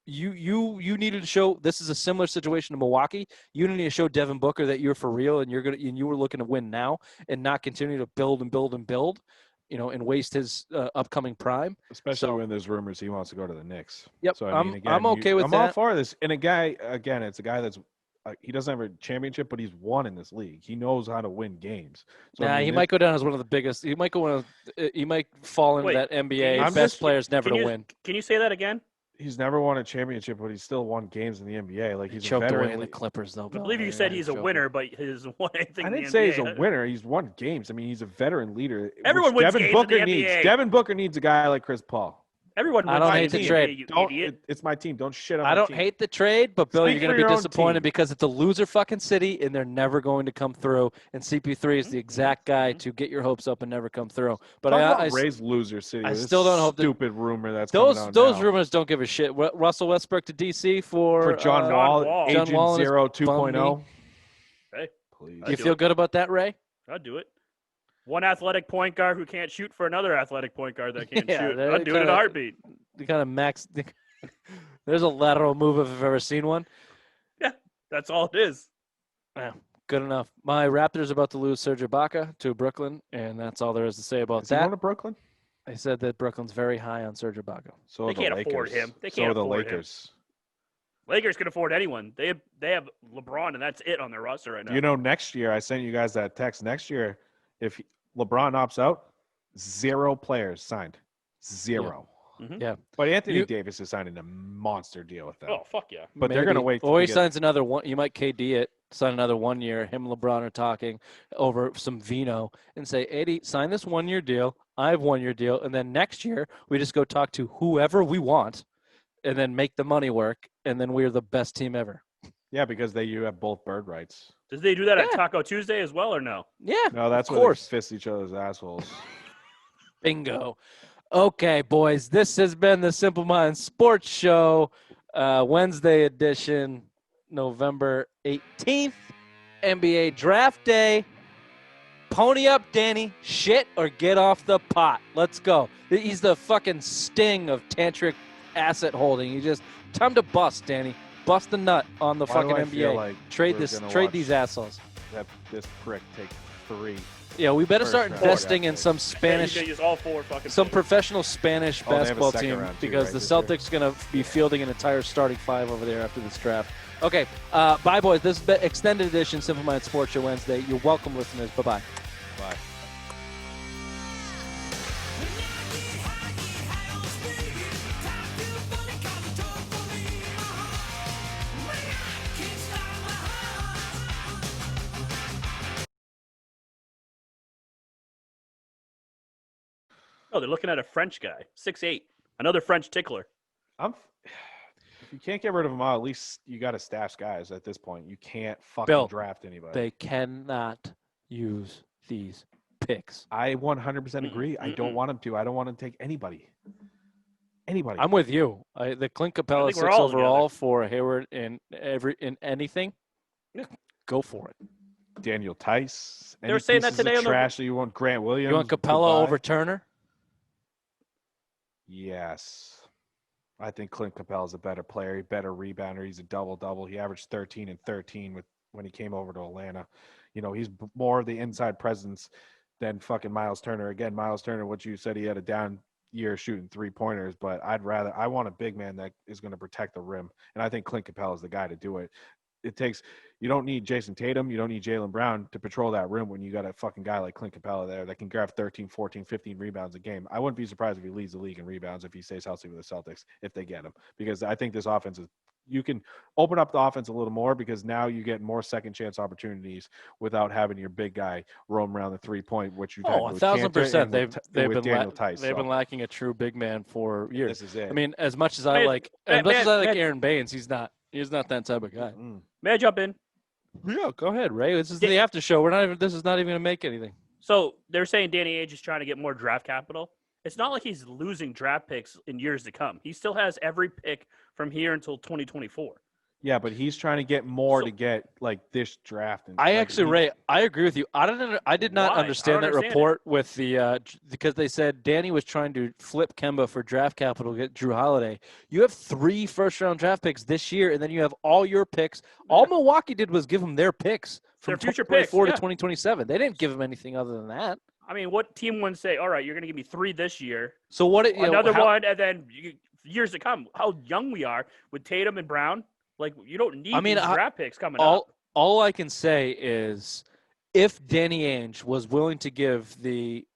Speaker 1: you needed to show this is a similar situation to Milwaukee. You need to show Devin Booker that you're for real and you were looking to win now and not continue to build and build and build. And waste his upcoming prime.
Speaker 2: Especially when there's rumors he wants to go to the Knicks.
Speaker 1: Yep.
Speaker 2: So
Speaker 1: I'm okay with that.
Speaker 2: I'm all for this. And it's a guy that's he doesn't have a championship, but he's won in this league. He knows how to win games. So,
Speaker 1: he might go down as one of the biggest. He might fall into that NBA best players never to win.
Speaker 3: Can you say that again?
Speaker 2: He's never won a championship, but he's still won games in the NBA. Like, he's a
Speaker 1: choked
Speaker 2: veteran.
Speaker 1: away in the Clippers, though.
Speaker 3: I
Speaker 1: Bill.
Speaker 3: believe you said he's a winner, but he's won anything
Speaker 2: I
Speaker 3: in the
Speaker 2: didn't say
Speaker 3: NBA.
Speaker 2: he's a winner. He's won games. I mean, he's a veteran leader.
Speaker 3: Everyone
Speaker 2: which
Speaker 3: wins
Speaker 2: Devin
Speaker 3: games
Speaker 2: Booker
Speaker 3: in the
Speaker 2: needs.
Speaker 3: NBA.
Speaker 2: Devin Booker needs a guy like Chris Paul.
Speaker 3: Everyone
Speaker 1: I
Speaker 3: wins
Speaker 1: don't
Speaker 3: games
Speaker 1: hate
Speaker 3: in
Speaker 1: the
Speaker 3: the
Speaker 1: trade.
Speaker 3: NBA, you
Speaker 2: Don't.
Speaker 3: idiot.
Speaker 2: It's my team. Don't shit on
Speaker 1: I
Speaker 2: my
Speaker 1: don't
Speaker 2: team.
Speaker 1: hate the trade, but Bill,
Speaker 2: Speak
Speaker 1: you're going
Speaker 2: for
Speaker 1: to be
Speaker 2: your own
Speaker 1: disappointed
Speaker 2: team.
Speaker 1: because it's a loser fucking city, and they're never going to come through. And CP3 is the exact guy to get your hopes up and never come through. But
Speaker 2: Talk about Ray's loser city.
Speaker 1: I
Speaker 2: This
Speaker 1: still don't hope that
Speaker 2: stupid rumor that's coming out
Speaker 1: those
Speaker 2: now.
Speaker 1: rumors don't give a shit. Russell Westbrook to DC for
Speaker 2: John
Speaker 3: Wall.
Speaker 2: Wall,
Speaker 3: John
Speaker 2: Agent
Speaker 1: Wall
Speaker 2: Zero
Speaker 1: bummed me.
Speaker 2: 2.0.
Speaker 3: Hey,
Speaker 2: Please.
Speaker 1: Do you feel good about that, Ray?
Speaker 3: I'd do it. One athletic point guard who can't shoot for another athletic point guard that can't
Speaker 1: Yeah,
Speaker 3: shoot. I'd do it in a heartbeat.
Speaker 1: The kind of max. There's a lateral move if I've ever seen one.
Speaker 3: Yeah, that's all it is.
Speaker 1: Yeah, good enough. My Raptors are about to lose Serge Ibaka to Brooklyn, and that's all there is to say about
Speaker 2: Is he
Speaker 1: that.
Speaker 2: going to Brooklyn?
Speaker 1: I said that Brooklyn's very high on Serge Ibaka.
Speaker 2: So
Speaker 3: They
Speaker 2: are the
Speaker 3: can't
Speaker 2: Lakers.
Speaker 3: afford him. They
Speaker 2: So
Speaker 3: can't
Speaker 2: are the
Speaker 3: afford him.
Speaker 2: Lakers.
Speaker 3: Lakers can afford anyone. They have LeBron, and that's it on their roster right now.
Speaker 2: You know, next year, I sent you guys that text. Next year, if LeBron opts out, 0 players signed. 0.
Speaker 1: Yeah.
Speaker 2: But Anthony Davis is signing a monster deal with them.
Speaker 3: Oh, fuck yeah.
Speaker 2: But they're going to wait.
Speaker 1: Or he signs another one. You might KD it, sign another 1 year. Him and LeBron are talking over some vino and say, Eddie, sign this 1 year deal. I have 1 year deal. And then next year, we just go talk to whoever we want and then make the money work. And then we're the best team ever.
Speaker 2: Yeah, because you have both bird rights.
Speaker 3: Does they do that at Taco Tuesday as well or no?
Speaker 1: Yeah.
Speaker 2: No, that's
Speaker 1: of
Speaker 2: where
Speaker 1: course.
Speaker 2: they fist each other's assholes.
Speaker 1: Bingo. Okay, boys, this has been the Simple Minds Sports Show, Wednesday edition, November 18th, NBA Draft Day. Pony up, Danny. Shit or get off the pot. Let's go. He's the fucking sting of tantric asset holding. You just time to bust, Danny. Bust the nut on the fucking NBA.
Speaker 2: Like
Speaker 1: trade these assholes.
Speaker 2: That this prick take 3.
Speaker 1: Yeah, we better start
Speaker 2: round.
Speaker 1: investing in some Spanish,
Speaker 3: Yeah, he's gonna use all 4 fucking
Speaker 1: some
Speaker 3: players.
Speaker 1: professional Spanish
Speaker 2: they have a
Speaker 1: basketball
Speaker 2: second
Speaker 1: team
Speaker 2: round too,
Speaker 1: because
Speaker 2: right,
Speaker 1: the
Speaker 2: this year?
Speaker 1: Celtics going to be fielding an entire starting 5 over there after this draft. Okay, bye, boys. This is extended edition Simple Mind Sports Show Wednesday. You're welcome, listeners. Bye-bye.
Speaker 2: Bye.
Speaker 3: Oh, they're looking at a French guy, 6'8", another French tickler.
Speaker 2: If you can't get rid of them all, at least you got to stash guys at this point. You can't fucking
Speaker 1: Bill,
Speaker 2: draft anybody.
Speaker 1: They cannot use these picks.
Speaker 2: I 100% agree. I don't want them to. I don't want to take anybody. Anybody.
Speaker 1: I'm with you. The Clint Capella
Speaker 3: I think we're
Speaker 1: 6
Speaker 3: all
Speaker 1: overall for Hayward in anything.
Speaker 3: Yeah.
Speaker 1: Go for it.
Speaker 2: Daniel Tice.
Speaker 3: They were saying that today on the-
Speaker 2: trash that you want Grant Williams.
Speaker 1: You want Capella
Speaker 2: goodbye.
Speaker 1: over Turner?
Speaker 2: Yes. I think Clint Capella is a better player, better rebounder. He's a double-double. He averaged 13 and 13 when he came over to Atlanta. You know, he's more of the inside presence than fucking Miles Turner. Again, Miles Turner, what you said, he had a down year shooting 3-pointers, but I want a big man that is going to protect the rim. And I think Clint Capella is the guy to do it. You don't need Jason Tatum. You don't need Jaylen Brown to patrol that rim when you got a fucking guy like Clint Capella there that can grab 13, 14, 15 rebounds a game. I wouldn't be surprised if he leads the league in rebounds if he stays healthy with the Celtics, if they get him, because I think this offense you can open up the offense a little more because now you get more second chance opportunities without having your big guy roam around the 3-point, which you've had with
Speaker 1: 1,000%.
Speaker 2: They've
Speaker 1: Been lacking a true big man for years.
Speaker 2: This is it.
Speaker 1: I mean, as much as I like Aaron Baines, he's not that type of guy.
Speaker 3: May I jump in?
Speaker 1: Yeah, go ahead, Ray. This is the after show. This is not even going to make anything.
Speaker 3: So they're saying Danny Ainge is trying to get more draft capital. It's not like he's losing draft picks in years to come. He still has every pick from here until 2024.
Speaker 2: Yeah, but he's trying to get more to get like this draft. And
Speaker 1: Ray, I agree with you. I did not understand that report with the because they said Danny was trying to flip Kemba for draft capital to get Drew Holiday. You have 3 first-round draft picks this year, and then you have all your picks. All Milwaukee did was give them their picks from
Speaker 3: Their future
Speaker 1: 2024
Speaker 3: picks,
Speaker 1: to 2027. They didn't give them anything other than that.
Speaker 3: I mean, what team would say, all right, you're going to give me 3 this year,
Speaker 1: So what?
Speaker 3: another one, and then years to come, how young we are with Tatum and Brown. Like, you don't need these draft picks coming up.
Speaker 1: All I can say is if Danny Ainge was willing to give the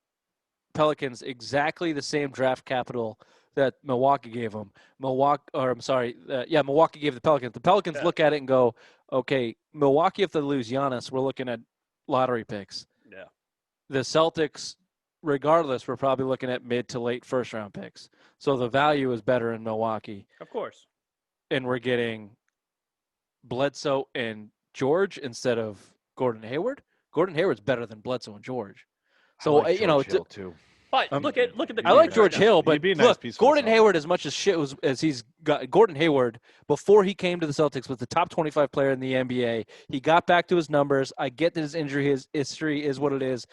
Speaker 1: Pelicans exactly the same draft capital that Milwaukee gave them. Milwaukee gave the Pelicans. The Pelicans look at it and go, okay, Milwaukee, if they lose Giannis, we're looking at lottery picks.
Speaker 3: Yeah.
Speaker 1: The Celtics, regardless, we're probably looking at mid to late first-round picks. So the value is better in Milwaukee.
Speaker 3: Of course.
Speaker 1: And we're getting Bledsoe and George instead of Gordon Hayward. Gordon Hayward's better than Bledsoe and George. So,
Speaker 2: I like George Hill too.
Speaker 3: But look at the.
Speaker 1: I like George Hill, but
Speaker 2: be a nice
Speaker 1: look,
Speaker 2: piece for
Speaker 1: Gordon
Speaker 2: the Celtics.
Speaker 1: Hayward, as much as shit as he's got, Gordon Hayward, before he came to the Celtics, was the top 25 player in the NBA. He got back to his numbers. I get that his injury, his history is what it is,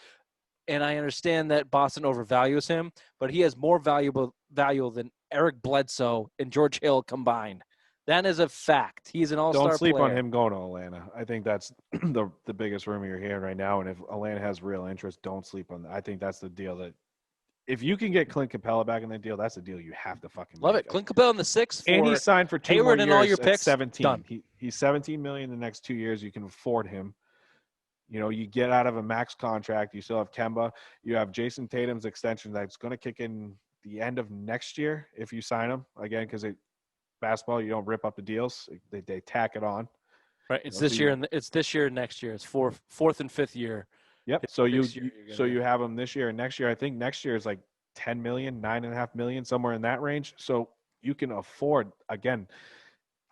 Speaker 1: and I understand that Boston overvalues him, but he has more value than Eric Bledsoe and George Hill combined. That is a fact. He's an all-star player.
Speaker 2: Don't sleep on him going to Atlanta. I think that's the biggest rumor you're hearing right now. And if Atlanta has real interest, don't sleep on that. I think that's the deal that if you can get Clint Capella back in that deal, that's the deal you have to fucking
Speaker 1: love
Speaker 2: make
Speaker 1: it. Clint Capella in the 6th.
Speaker 2: And he signed for 2
Speaker 1: Hayward
Speaker 2: more
Speaker 1: and
Speaker 2: years
Speaker 1: all your
Speaker 2: at
Speaker 1: picks.
Speaker 2: 17.
Speaker 1: Done.
Speaker 2: He's $17 million the next 2 years. You can afford him. You know, you get out of a max contract. You still have Kemba. You have Jason Tatum's extension that's going to kick in the end of next year if you sign him again, because basketball, you don't rip up the deals; they tack it on.
Speaker 1: Right. It's this year and next year. It's fourth and fifth year.
Speaker 2: Yep. So you have them this year and next year. I think next year is like 10 million, 9.5 million, somewhere in that range. So you can afford. Again,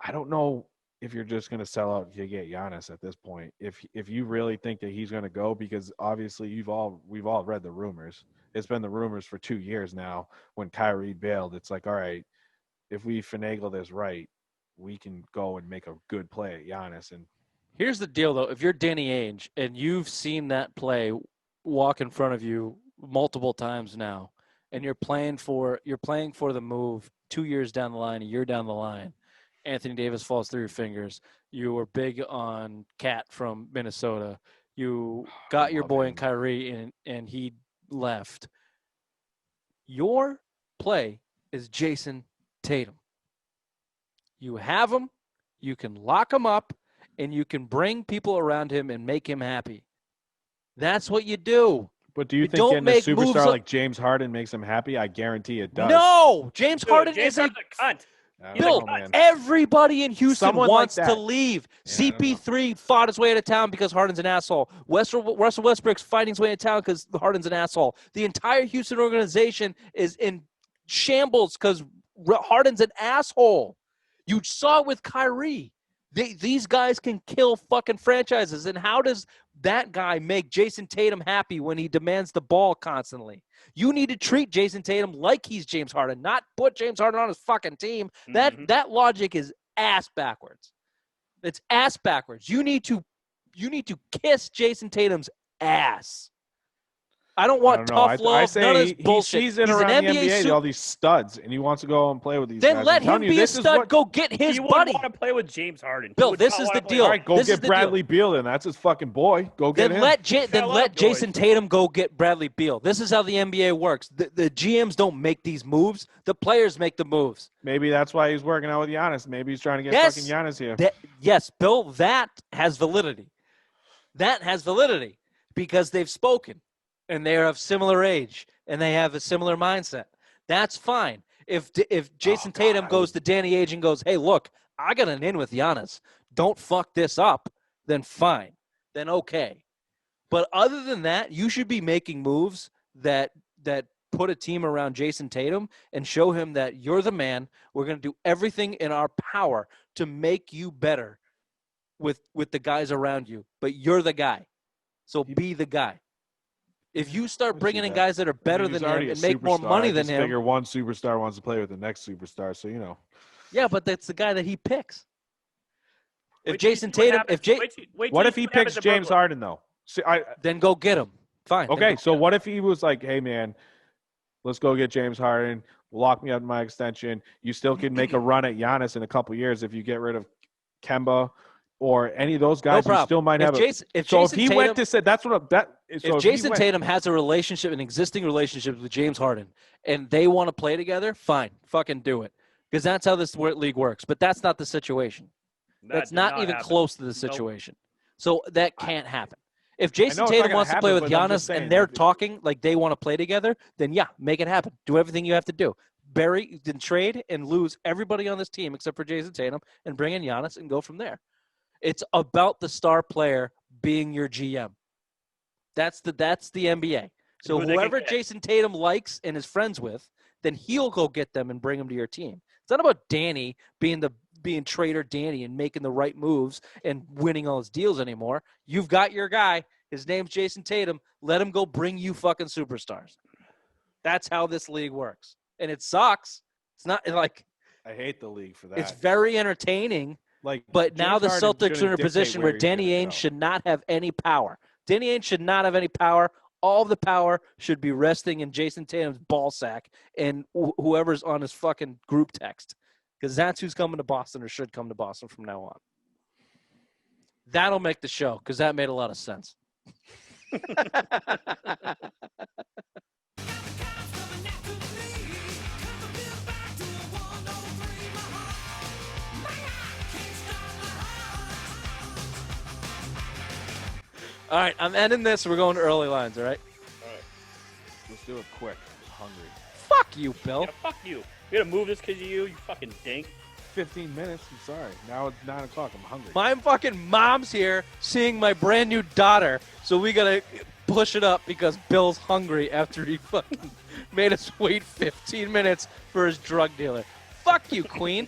Speaker 2: I don't know if you're just going to sell out to get Giannis at this point. If you really think that he's going to go, because obviously we've all read the rumors. It's been the rumors for 2 years now. When Kyrie bailed, it's like, all right, if we finagle this right, we can go and make a good play at Giannis. And
Speaker 1: here's the deal, though. If you're Danny Ainge and you've seen that play walk in front of you multiple times now, and you're playing for the move 2 years down the line, a year down the line, Anthony Davis falls through your fingers. You were big on Cat from Minnesota. You got your boy in Kyrie, and he left. Your play is Jason Tatum. You have him, you can lock him up, and you can bring people around him and make him happy. That's what you do.
Speaker 2: But do you think getting a superstar like James Harden makes him happy? I guarantee it does.
Speaker 1: No! James Harden is a
Speaker 3: cunt.
Speaker 1: Bill, everybody in Houston wants
Speaker 2: like
Speaker 1: to leave. Yeah, CP3 fought his way out of town because Harden's an asshole. Russell Westbrook's fighting his way out of town because Harden's an asshole. The entire Houston organization is in shambles because Harden's an asshole. You saw it with Kyrie. These guys can kill fucking franchises. And how does that guy make Jason Tatum happy when he demands the ball constantly? You need to treat Jason Tatum like he's James Harden, not put James Harden on his fucking team. That logic is ass backwards. It's ass backwards. You need to kiss Jason Tatum's ass. I don't want tough love.
Speaker 2: I say
Speaker 1: none of this bullshit.
Speaker 2: He's in around the NBA, all these studs, and he wants to go and play with these guys.
Speaker 1: Then let him be a stud. Go get his buddy.
Speaker 3: He want to play with James Harden.
Speaker 1: Bill, this is the deal.
Speaker 2: All right, go get Bradley Beal, then. That's his fucking boy. Go get him.
Speaker 1: Then let Jason Tatum go get Bradley Beal. This is how the NBA works. The GMs don't make these moves. The players make the moves.
Speaker 2: Maybe that's why he's working out with Giannis. Maybe he's trying to get fucking Giannis here.
Speaker 1: Yes, Bill, that has validity. That has validity because they've spoken. And they are of similar age, and they have a similar mindset. That's fine. If Jason Tatum goes to Danny Ainge and goes, hey, look, I got an in with Giannis. Don't fuck this up, then fine. Then okay. But other than that, you should be making moves that put a team around Jason Tatum and show him that you're the man. We're going to do everything in our power to make you better with the guys around you. But you're the guy. So be the guy. If you start bringing in guys that are better than him and make more money than him.
Speaker 2: Figure one superstar wants to play with the next superstar, so you know.
Speaker 1: Yeah, but that's the guy that he picks. If Jason Tatum,
Speaker 2: what if he picks James Harden though? See,
Speaker 1: then go get him. Fine.
Speaker 2: Okay, so what if he was like, hey man, let's go get James Harden, lock me up in my extension. You still can make a run at Giannis in a couple years if you get rid of Kemba. Or any of those guys,
Speaker 1: no
Speaker 2: you still might have.
Speaker 1: If Jason Tatum has a relationship, an existing relationship with James Harden, and they want to play together, fine, fucking do it, because that's how this league works. But that's not the situation. That's not even close to the situation. So that can't happen. If Jason Tatum wants to play with Giannis and they're talking like they want to play together, then yeah, make it happen. Do everything you have to do. trade and lose everybody on this team except for Jason Tatum and bring in Giannis and go from there. It's about the star player being your GM. That's the NBA. So whoever Jason Tatum likes and is friends with, then he'll go get them and bring them to your team. It's not about Danny being trader Danny and making the right moves and winning all his deals anymore. You've got your guy. His name's Jason Tatum. Let him go bring you fucking superstars. That's how this league works. And it sucks. It's not like
Speaker 2: I hate the league for that.
Speaker 1: It's very entertaining. But
Speaker 2: James
Speaker 1: now the
Speaker 2: Harden's
Speaker 1: Celtics are in a position where Danny Ainge should not have any power. Danny Ainge should not have any power. All the power should be resting in Jason Tatum's ball sack and whoever's on his fucking group text, because that's who's coming to Boston or should come to Boston from now on. That'll make the show, because that made a lot of sense. All right, I'm ending this. We're going to early lines, all right?
Speaker 2: All right. Let's do it quick. I'm hungry.
Speaker 1: Fuck you, Bill.
Speaker 3: Yeah, fuck you. We gotta move this because of you fucking dink.
Speaker 2: 15 minutes. I'm sorry. Now it's 9 o'clock. I'm hungry.
Speaker 1: My fucking mom's here seeing my brand new daughter, so we gotta push it up because Bill's hungry after he fucking made us wait 15 minutes for his drug dealer. Fuck you, Queen.